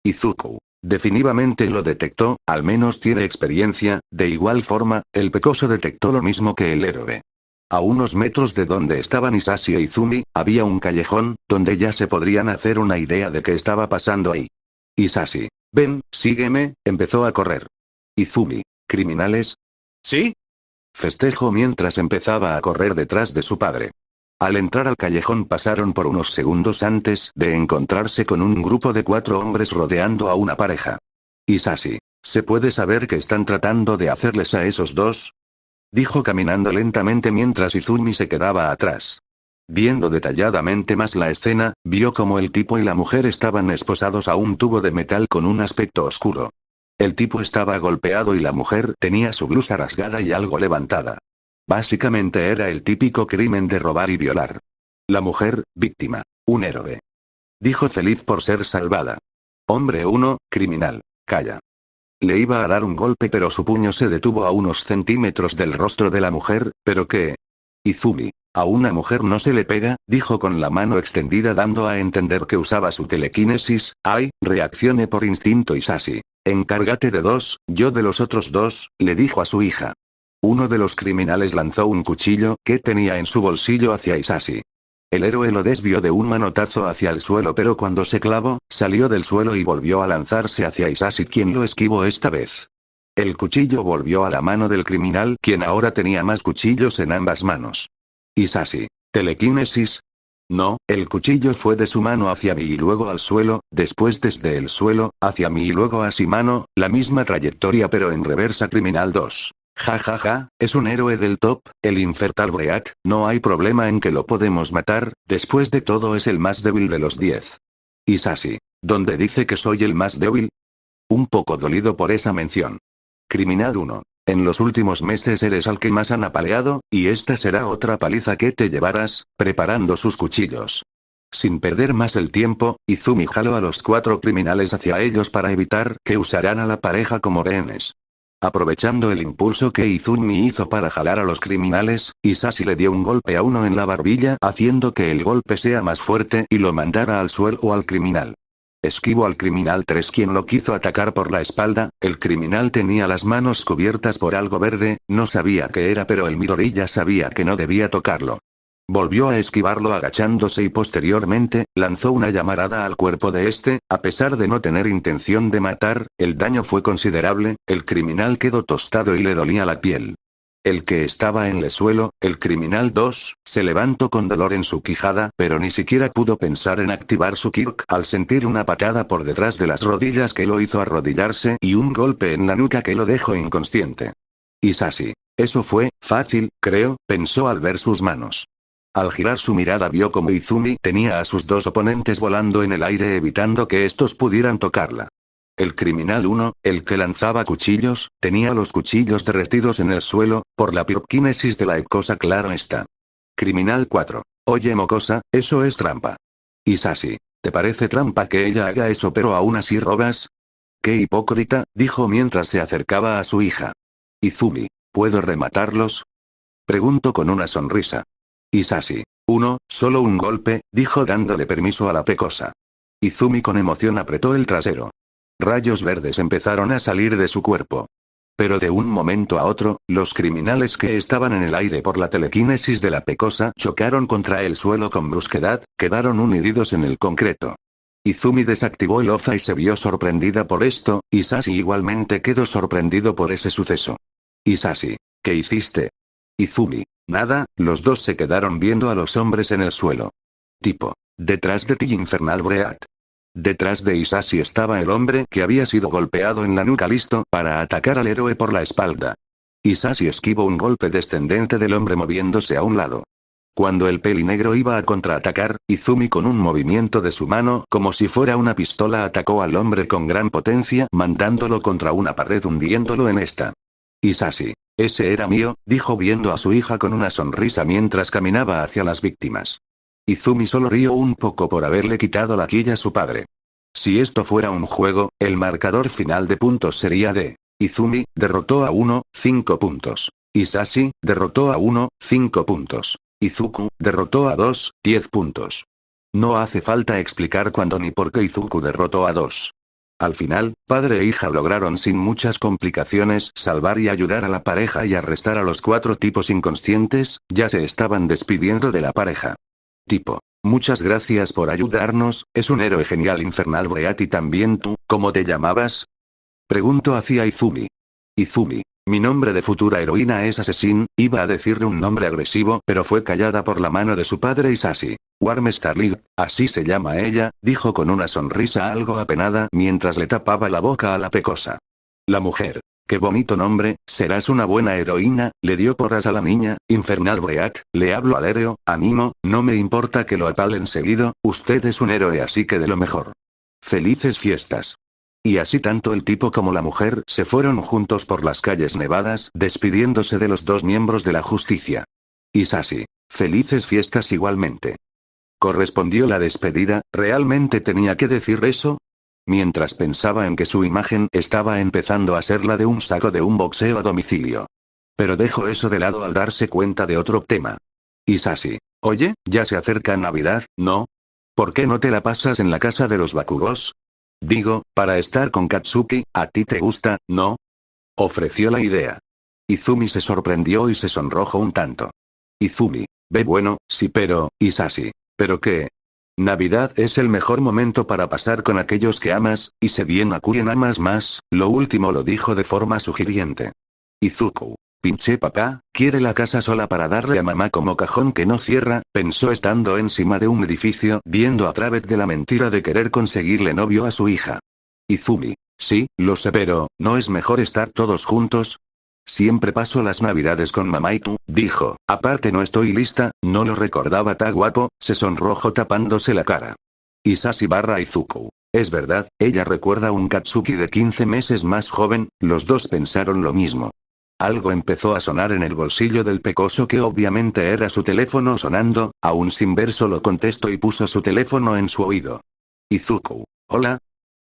Izuku. Definitivamente lo detectó, al menos tiene experiencia, de igual forma, el pecoso detectó lo mismo que el héroe. A unos metros de donde estaban Isashi e Izumi, había un callejón, donde ya se podrían hacer una idea de qué estaba pasando ahí. Isashi. Ven, sígueme, empezó a correr. Izumi. ¿Criminales? ¿Sí? Festejó mientras empezaba a correr detrás de su padre. Al entrar al callejón pasaron por unos segundos antes de encontrarse con un grupo de 4 hombres rodeando a una pareja. Isashi. ¿Se puede saber qué están tratando de hacerles a esos dos? Dijo caminando lentamente mientras Izumi se quedaba atrás. Viendo detalladamente más la escena, vio como el tipo y la mujer estaban esposados a un tubo de metal con un aspecto oscuro. El tipo estaba golpeado y la mujer tenía su blusa rasgada y algo levantada. Básicamente era el típico crimen de robar y violar. La mujer, víctima. Un héroe. Dijo feliz por ser salvada. Hombre 1, criminal. Calla. Le iba a dar un golpe pero su puño se detuvo a unos centímetros del rostro de la mujer, ¿pero qué? Izumi. A una mujer no se le pega, dijo con la mano extendida dando a entender que usaba su telequinesis. Ay, reaccione por instinto Isashi. Encárgate de dos, yo de los otros dos, le dijo a su hija. Uno de los criminales lanzó un cuchillo que tenía en su bolsillo hacia Isashi. El héroe lo desvió de un manotazo hacia el suelo, pero cuando se clavó, salió del suelo y volvió a lanzarse hacia Isashi, quien lo esquivó esta vez. El cuchillo volvió a la mano del criminal, quien ahora tenía más cuchillos en ambas manos. Isashi. ¿Telequinesis? No, el cuchillo fue de su mano hacia mí y luego al suelo, después desde el suelo, hacia mí y luego a su mano, la misma trayectoria pero en reversa. Criminal 2. Ja ja ja, es un héroe del top, el Infernal Breath, no hay problema en que lo podemos matar, después de todo es el más débil de los 10. Isashi. ¿Dónde dice que soy el más débil? Un poco dolido por esa mención. Criminal 1. En los últimos meses eres al que más han apaleado, y esta será otra paliza que te llevarás, preparando sus cuchillos. Sin perder más el tiempo, Izumi jaló a los 4 criminales hacia ellos para evitar que usaran a la pareja como rehenes. Aprovechando el impulso que Izumi hizo para jalar a los criminales, Isashi le dio un golpe a uno en la barbilla haciendo que el golpe sea más fuerte y lo mandara al suelo o al criminal. Esquivó al criminal 3 quien lo quiso atacar por la espalda. El criminal tenía las manos cubiertas por algo verde, no sabía qué era pero el Midori ya sabía que no debía tocarlo. Volvió a esquivarlo agachándose y posteriormente, lanzó una llamarada al cuerpo de este, a pesar de no tener intención de matar, el daño fue considerable, el criminal quedó tostado y le dolía la piel. El que estaba en el suelo, el criminal 2, se levantó con dolor en su quijada, pero ni siquiera pudo pensar en activar su Kirk al sentir una patada por detrás de las rodillas que lo hizo arrodillarse y un golpe en la nuca que lo dejó inconsciente. Isashi. Eso fue fácil, creo, pensó al ver sus manos. Al girar su mirada vio como Izumi tenía a sus 2 oponentes volando en el aire evitando que estos pudieran tocarla. El criminal 1, el que lanzaba cuchillos, tenía los cuchillos derretidos en el suelo, por la pirquinesis de la cosa claro está. Criminal 4. Oye mocosa, eso es trampa. Isashi. ¿Te parece trampa que ella haga eso pero aún así robas? Qué hipócrita, dijo mientras se acercaba a su hija. Izumi. ¿Puedo rematarlos? Preguntó con una sonrisa. Isashi. Solo un golpe, dijo dándole permiso a la pecosa. Izumi con emoción apretó el trasero. Rayos verdes empezaron a salir de su cuerpo. Pero de un momento a otro, los criminales que estaban en el aire por la telequinesis de la pecosa chocaron contra el suelo con brusquedad, quedaron hundidos en el concreto. Izumi desactivó el OFA y se vio sorprendida por esto, Isashi igualmente quedó sorprendido por ese suceso. Isashi. ¿Qué hiciste? Izumi. Nada, los dos se quedaron viendo a los hombres en el suelo. Tipo. Detrás de ti Infernal Breath. Detrás de Isashi estaba el hombre que había sido golpeado en la nuca listo para atacar al héroe por la espalda. Isashi esquivó un golpe descendente del hombre moviéndose a un lado. Cuando el pelinegro iba a contraatacar, Izumi con un movimiento de su mano como si fuera una pistola atacó al hombre con gran potencia mandándolo contra una pared hundiéndolo en esta. Isashi. Ese era mío, dijo viendo a su hija con una sonrisa mientras caminaba hacia las víctimas. Izumi solo rió un poco por haberle quitado la quilla a su padre. Si esto fuera un juego, el marcador final de puntos sería de Izumi, derrotó a 1, 5 puntos. Isashi, derrotó a 1, 5 puntos. Izuku, derrotó a 2, 10 puntos. No hace falta explicar cuándo ni por qué Izuku derrotó a 2. Al final, padre e hija lograron sin muchas complicaciones salvar y ayudar a la pareja y arrestar a los 4 tipos inconscientes, ya se estaban despidiendo de la pareja. Tipo. Muchas gracias por ayudarnos, es un héroe genial Infernal Breath y también tú, ¿cómo te llamabas? Preguntó hacia Izumi. Izumi. Mi nombre de futura heroína es Assassin, iba a decirle un nombre agresivo pero fue callada por la mano de su padre Isashi. Warm Starlight, así se llama ella, dijo con una sonrisa algo apenada mientras le tapaba la boca a la pecosa. La mujer. Qué bonito nombre, serás una buena heroína, le dio porras a la niña. Infernal Breath, le hablo al héroe, animo, no me importa que lo apalen seguido, usted es un héroe así que de lo mejor. Felices fiestas. Y así tanto el tipo como la mujer se fueron juntos por las calles nevadas, despidiéndose de los 2 miembros de la justicia. Isashi. Felices fiestas igualmente. Correspondió la despedida, ¿realmente tenía que decir eso? Mientras pensaba en que su imagen estaba empezando a ser la de un saco de un boxeo a domicilio. Pero dejó eso de lado al darse cuenta de otro tema. Isashi. Oye, ya se acerca Navidad, ¿no? ¿Por qué no te la pasas en la casa de los Bakugos? Digo, para estar con Katsuki, ¿a ti te gusta, no? Ofreció la idea. Izumi se sorprendió y se sonrojó un tanto. Izumi. Bueno, sí, pero, Isashi. ¿Pero qué? Navidad es el mejor momento para pasar con aquellos que amas, y se bien a quien amas más, lo último lo dijo de forma sugiriente. Izuku. Pinche papá, quiere la casa sola para darle a mamá como cajón que no cierra, pensó estando encima de un edificio viendo a través de la mentira de querer conseguirle novio a su hija. Izumi. Sí, lo sé, pero, ¿no es mejor estar todos juntos? Siempre paso las navidades con mamá y tú, dijo, aparte no estoy lista, no lo recordaba tan guapo, se sonrojó tapándose la cara. Isashi barra Izuku. Es verdad, ella recuerda un Katsuki de 15 meses más joven, los dos pensaron lo mismo. Algo empezó a sonar en el bolsillo del pecoso que obviamente era su teléfono sonando, aún sin ver solo contestó y puso su teléfono en su oído. Izuku. Hola.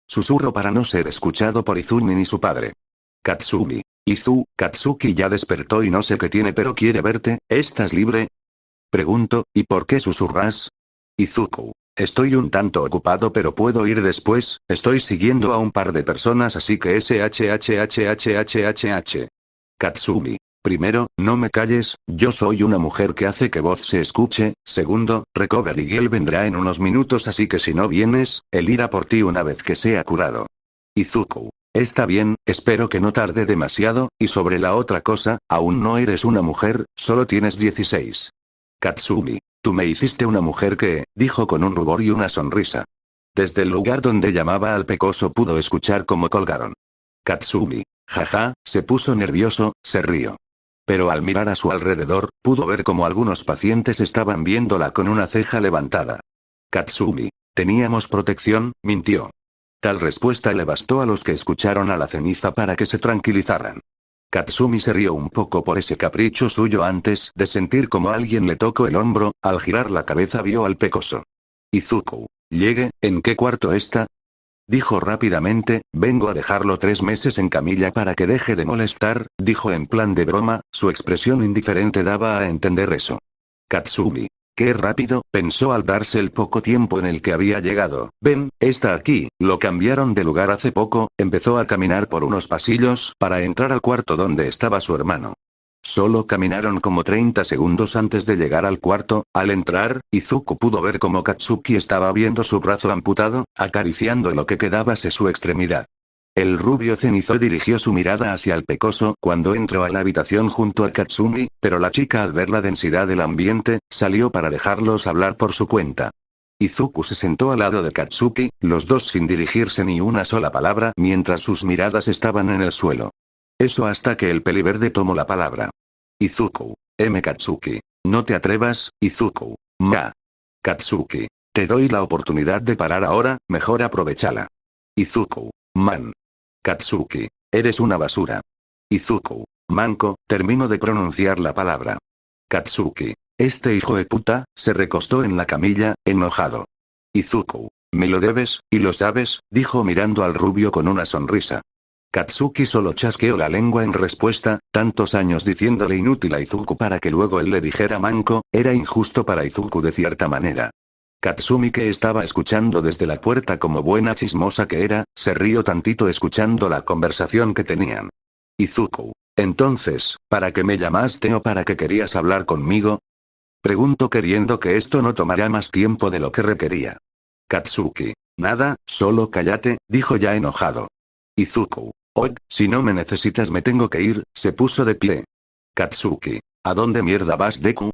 Susurro para no ser escuchado por Izumi ni su padre. Katsumi. Katsuki ya despertó y no sé qué tiene pero quiere verte, ¿estás libre? Pregunto, ¿y por qué susurras? Izuku. Estoy un tanto ocupado pero puedo ir después, estoy siguiendo a un par de personas así que SHHHHHH. Katsumi. Primero, no me calles, yo soy una mujer que hace que voz se escuche, segundo, Recovery Girl vendrá en unos minutos así que si no vienes, él irá por ti una vez que sea curado. Izuku. Está bien, espero que no tarde demasiado, y sobre la otra cosa, aún no eres una mujer, solo tienes 16. Katsumi. Tú me hiciste una mujer que, dijo con un rubor y una sonrisa. Desde el lugar donde llamaba al pecoso pudo escuchar cómo colgaron. Katsumi. Jaja, se puso nervioso, se rió. Pero al mirar a su alrededor, pudo ver cómo algunos pacientes estaban viéndola con una ceja levantada. Katsumi. Teníamos protección, mintió. Tal respuesta le bastó a los que escucharon a la ceniza para que se tranquilizaran. Katsumi se rió un poco por ese capricho suyo antes de sentir como alguien le tocó el hombro, al girar la cabeza vio al pecoso. Izuku. Llegue, ¿en qué cuarto está? Dijo rápidamente, vengo a dejarlo 3 meses en camilla para que deje de molestar, dijo en plan de broma, su expresión indiferente daba a entender eso. Katsumi. Qué rápido, pensó al darse el poco tiempo en el que había llegado. Ven, está aquí, lo cambiaron de lugar hace poco, empezó a caminar por unos pasillos para entrar al cuarto donde estaba su hermano. Solo caminaron como 30 segundos antes de llegar al cuarto, al entrar, Izuku pudo ver cómo Katsuki estaba viendo su brazo amputado, acariciando lo que quedaba de su extremidad. El rubio cenizo dirigió su mirada hacia el pecoso cuando entró a la habitación junto a Katsumi, pero la chica al ver la densidad del ambiente, salió para dejarlos hablar por su cuenta. Izuku se sentó al lado de Katsuki, los dos sin dirigirse ni una sola palabra mientras sus miradas estaban en el suelo. Eso hasta que el peliverde tomó la palabra. Izuku. Katsuki. No te atrevas, Izuku. Ma. Katsuki. Te doy la oportunidad de parar ahora, mejor aprovechala. Izuku. Man. Katsuki. Eres una basura. Izuku. Manco, termino de pronunciar la palabra. Katsuki. Este hijo de puta, se recostó en la camilla, enojado. Izuku. Me lo debes, y lo sabes, dijo mirando al rubio con una sonrisa. Katsuki solo chasqueó la lengua en respuesta, tantos años diciéndole inútil a Izuku para que luego él le dijera manco, era injusto para Izuku de cierta manera. Katsumi que estaba escuchando desde la puerta como buena chismosa que era, se rió tantito escuchando la conversación que tenían. Izuku. Entonces, ¿para qué me llamaste o para qué querías hablar conmigo? Preguntó queriendo que esto no tomara más tiempo de lo que requería. Katsuki. Nada, solo cállate, dijo ya enojado. Izuku. Si no me necesitas me tengo que ir, se puso de pie. Katsuki. ¿A dónde mierda vas, Deku?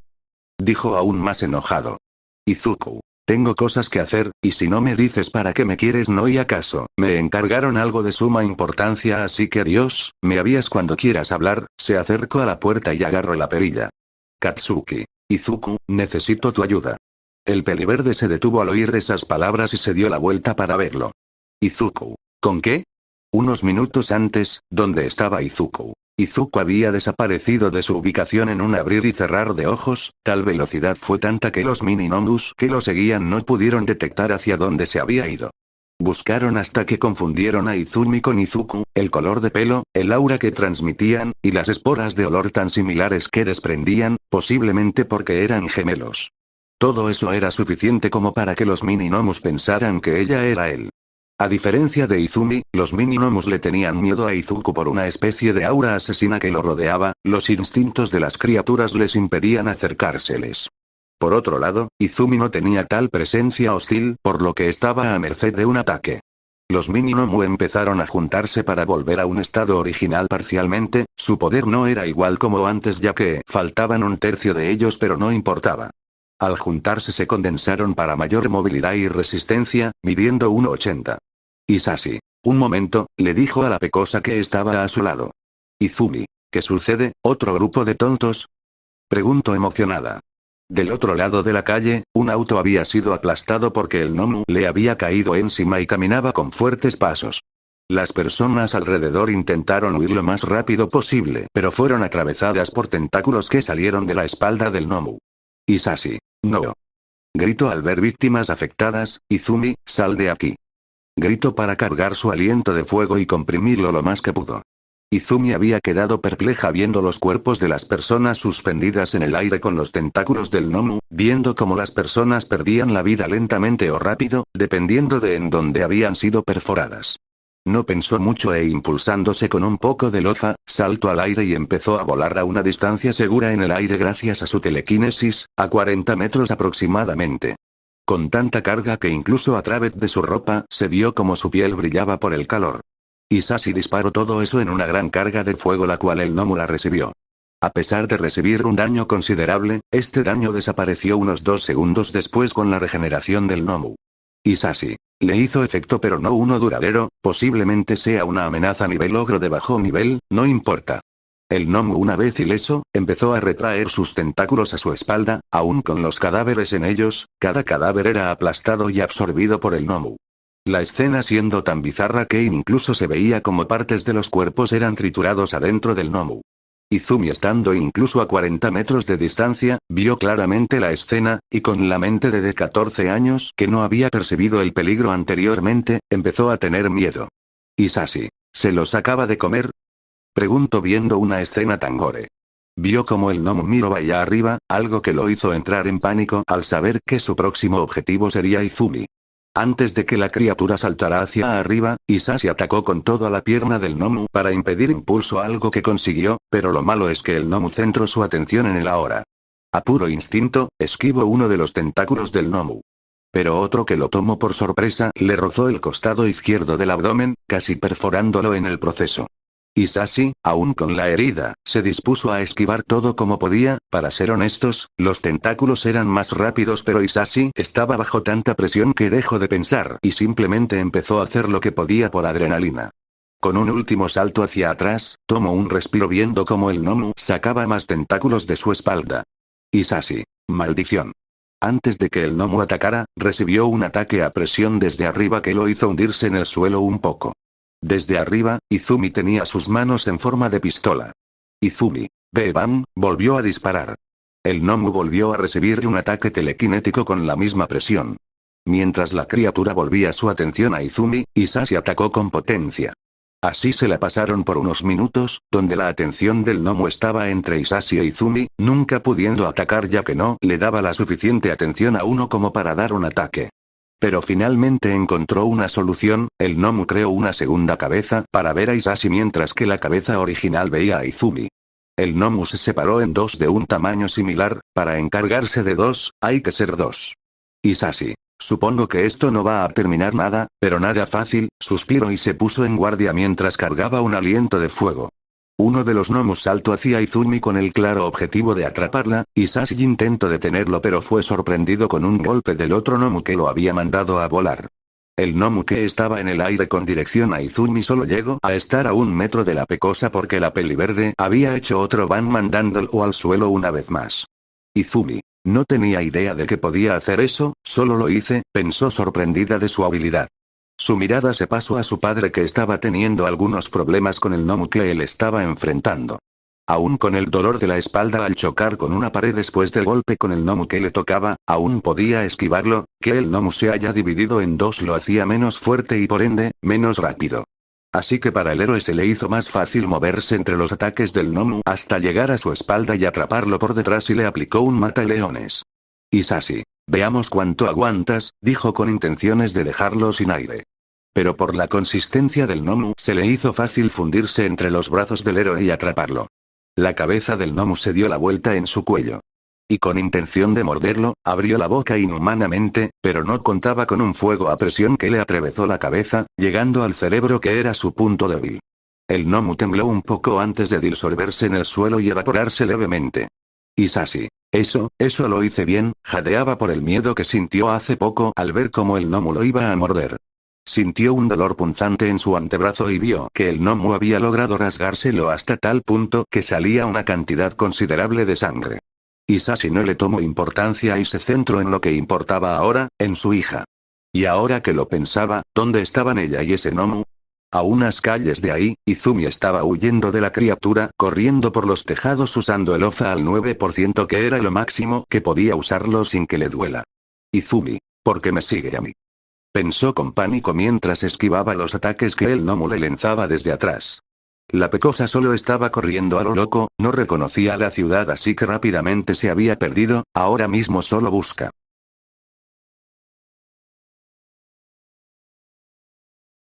Dijo aún más enojado. Izuku. Tengo cosas que hacer, y si no me dices para qué me quieres no y acaso, me encargaron algo de suma importancia así que adiós, me avías cuando quieras hablar, se acercó a la puerta y agarró la perilla. Katsuki. Izuku, necesito tu ayuda. El peliverde se detuvo al oír esas palabras y se dio la vuelta para verlo. Izuku. ¿Con qué? Unos minutos antes, ¿dónde estaba Izuku? Izuku había desaparecido de su ubicación en un abrir y cerrar de ojos, tal velocidad fue tanta que los mini-nonus que lo seguían no pudieron detectar hacia dónde se había ido. Buscaron hasta que confundieron a Izumi con Izuku, el color de pelo, el aura que transmitían, y las esporas de olor tan similares que desprendían, posiblemente porque eran gemelos. Todo eso era suficiente como para que los Mininomus pensaran que ella era él. A diferencia de Izumi, los Mininomus le tenían miedo a Izuku por una especie de aura asesina que lo rodeaba, los instintos de las criaturas les impedían acercárseles. Por otro lado, Izumi no tenía tal presencia hostil, por lo que estaba a merced de un ataque. Los Mininomu empezaron a juntarse para volver a un estado original parcialmente, su poder no era igual como antes ya que faltaban un tercio de ellos pero no importaba. Al juntarse se condensaron para mayor movilidad y resistencia, midiendo 1,80. Isashi. Un momento, le dijo a la pecosa que estaba a su lado. Izumi. ¿Qué sucede, otro grupo de tontos? Preguntó emocionada. Del otro lado de la calle, un auto había sido aplastado porque el Nomu le había caído encima y caminaba con fuertes pasos. Las personas alrededor intentaron huir lo más rápido posible, pero fueron atravesadas por tentáculos que salieron de la espalda del Nomu. Isashi. No. Gritó al ver víctimas afectadas, Izumi, sal de aquí. Gritó para cargar su aliento de fuego y comprimirlo lo más que pudo. Izumi había quedado perpleja viendo los cuerpos de las personas suspendidas en el aire con los tentáculos del Nomu, viendo cómo las personas perdían la vida lentamente o rápido, dependiendo de en dónde habían sido perforadas. No pensó mucho e impulsándose con un poco de loza, saltó al aire y empezó a volar a una distancia segura en el aire gracias a su telequinesis, a 40 metros aproximadamente. Con tanta carga que incluso a través de su ropa se vio como su piel brillaba por el calor. Isashi disparó todo eso en una gran carga de fuego la cual el Nomu la recibió. A pesar de recibir un daño considerable, este daño desapareció unos 2 segundos después con la regeneración del Nomu. Isashi. Le hizo efecto pero no uno duradero, posiblemente sea una amenaza nivel ogro de bajo nivel, no importa. El Nomu una vez ileso, empezó a retraer sus tentáculos a su espalda, aún con los cadáveres en ellos, cada cadáver era aplastado y absorbido por el Nomu. La escena siendo tan bizarra que incluso se veía como partes de los cuerpos eran triturados adentro del Nomu. Izumi estando incluso a 40 metros de distancia, vio claramente la escena, y con la mente de 14 años que no había percibido el peligro anteriormente, empezó a tener miedo. Isashi. ¿Se los acaba de comer? Preguntó viendo una escena tan gore. Vio como el Nomu miró allá arriba, algo que lo hizo entrar en pánico al saber que su próximo objetivo sería Izumi. Antes de que la criatura saltara hacia arriba, Isashi atacó con toda la pierna del Nomu para impedir impulso algo que consiguió, pero lo malo es que el Nomu centró su atención en el ahora. A puro instinto, esquivó uno de los tentáculos del Nomu. Pero otro que lo tomó por sorpresa le rozó el costado izquierdo del abdomen, casi perforándolo en el proceso. Isashi, aún con la herida, se dispuso a esquivar todo como podía. Para ser honestos, los tentáculos eran más rápidos pero Isashi estaba bajo tanta presión que dejó de pensar y simplemente empezó a hacer lo que podía por adrenalina. Con un último salto hacia atrás, tomó un respiro viendo cómo el Nomu sacaba más tentáculos de su espalda. Isashi. Maldición. Antes de que el Nomu atacara, recibió un ataque a presión desde arriba que lo hizo hundirse en el suelo un poco. Desde arriba, Izumi tenía sus manos en forma de pistola. Izumi. Bam, volvió a disparar. El Nomu volvió a recibir un ataque telequinético con la misma presión. Mientras la criatura volvía su atención a Izumi, Isashi atacó con potencia. Así se la pasaron por unos minutos, donde la atención del Nomu estaba entre Isashi e Izumi, nunca pudiendo atacar ya que no le daba la suficiente atención a uno como para dar un ataque. Pero finalmente encontró una solución, el Nomu creó una segunda cabeza para ver a Isashi mientras que la cabeza original veía a Izumi. El Nomu se separó en dos de un tamaño similar, para encargarse de dos, hay que ser dos. Isashi. Supongo que esto no va a terminar nada, pero nada fácil, suspiró y se puso en guardia mientras cargaba un aliento de fuego. Uno de los Nomus saltó hacia Izumi con el claro objetivo de atraparla, Isashi intentó detenerlo pero fue sorprendido con un golpe del otro Nomu que lo había mandado a volar. El Nomu que estaba en el aire con dirección a Izumi solo llegó a estar a 1 metro de la pecosa porque la peliverde había hecho otro van mandándolo al suelo una vez más. Izumi. No tenía idea de que podía hacer eso, solo lo hice, pensó sorprendida de su habilidad. Su mirada se pasó a su padre que estaba teniendo algunos problemas con el Nomu que él estaba enfrentando. Aún con el dolor de la espalda al chocar con una pared después del golpe con el gnomo que le tocaba, aún podía esquivarlo, que el gnomo se haya dividido en dos lo hacía menos fuerte y por ende, menos rápido. Así que para el héroe se le hizo más fácil moverse entre los ataques del gnomo hasta llegar a su espalda y atraparlo por detrás y le aplicó un mata-leones. Isashi, veamos cuánto aguantas, dijo con intenciones de dejarlo sin aire. Pero por la consistencia del gnomo se le hizo fácil fundirse entre los brazos del héroe y atraparlo. La cabeza del gnomo se dio la vuelta en su cuello. Y con intención de morderlo, abrió la boca inhumanamente, pero no contaba con un fuego a presión que le atravesó la cabeza, llegando al cerebro que era su punto débil. El gnomo tembló un poco antes de disolverse en el suelo y evaporarse levemente. Isashi. Eso lo hice bien, jadeaba por el miedo que sintió hace poco al ver cómo el gnomo lo iba a morder. Sintió un dolor punzante en su antebrazo y vio que el gnomo había logrado rasgárselo hasta tal punto que salía una cantidad considerable de sangre. Isashi no le tomó importancia y se centró en lo que importaba ahora, en su hija. Y ahora que lo pensaba, ¿dónde estaban ella y ese gnomo? A unas calles de ahí, Izumi estaba huyendo de la criatura, corriendo por los tejados usando el Oza al 9% que era lo máximo que podía usarlo sin que le duela. Izumi, ¿por qué me sigue a mí? Pensó con pánico mientras esquivaba los ataques que el gnomo le lanzaba desde atrás. La pecosa solo estaba corriendo a lo loco, no reconocía la ciudad así que rápidamente se había perdido, ahora mismo solo busca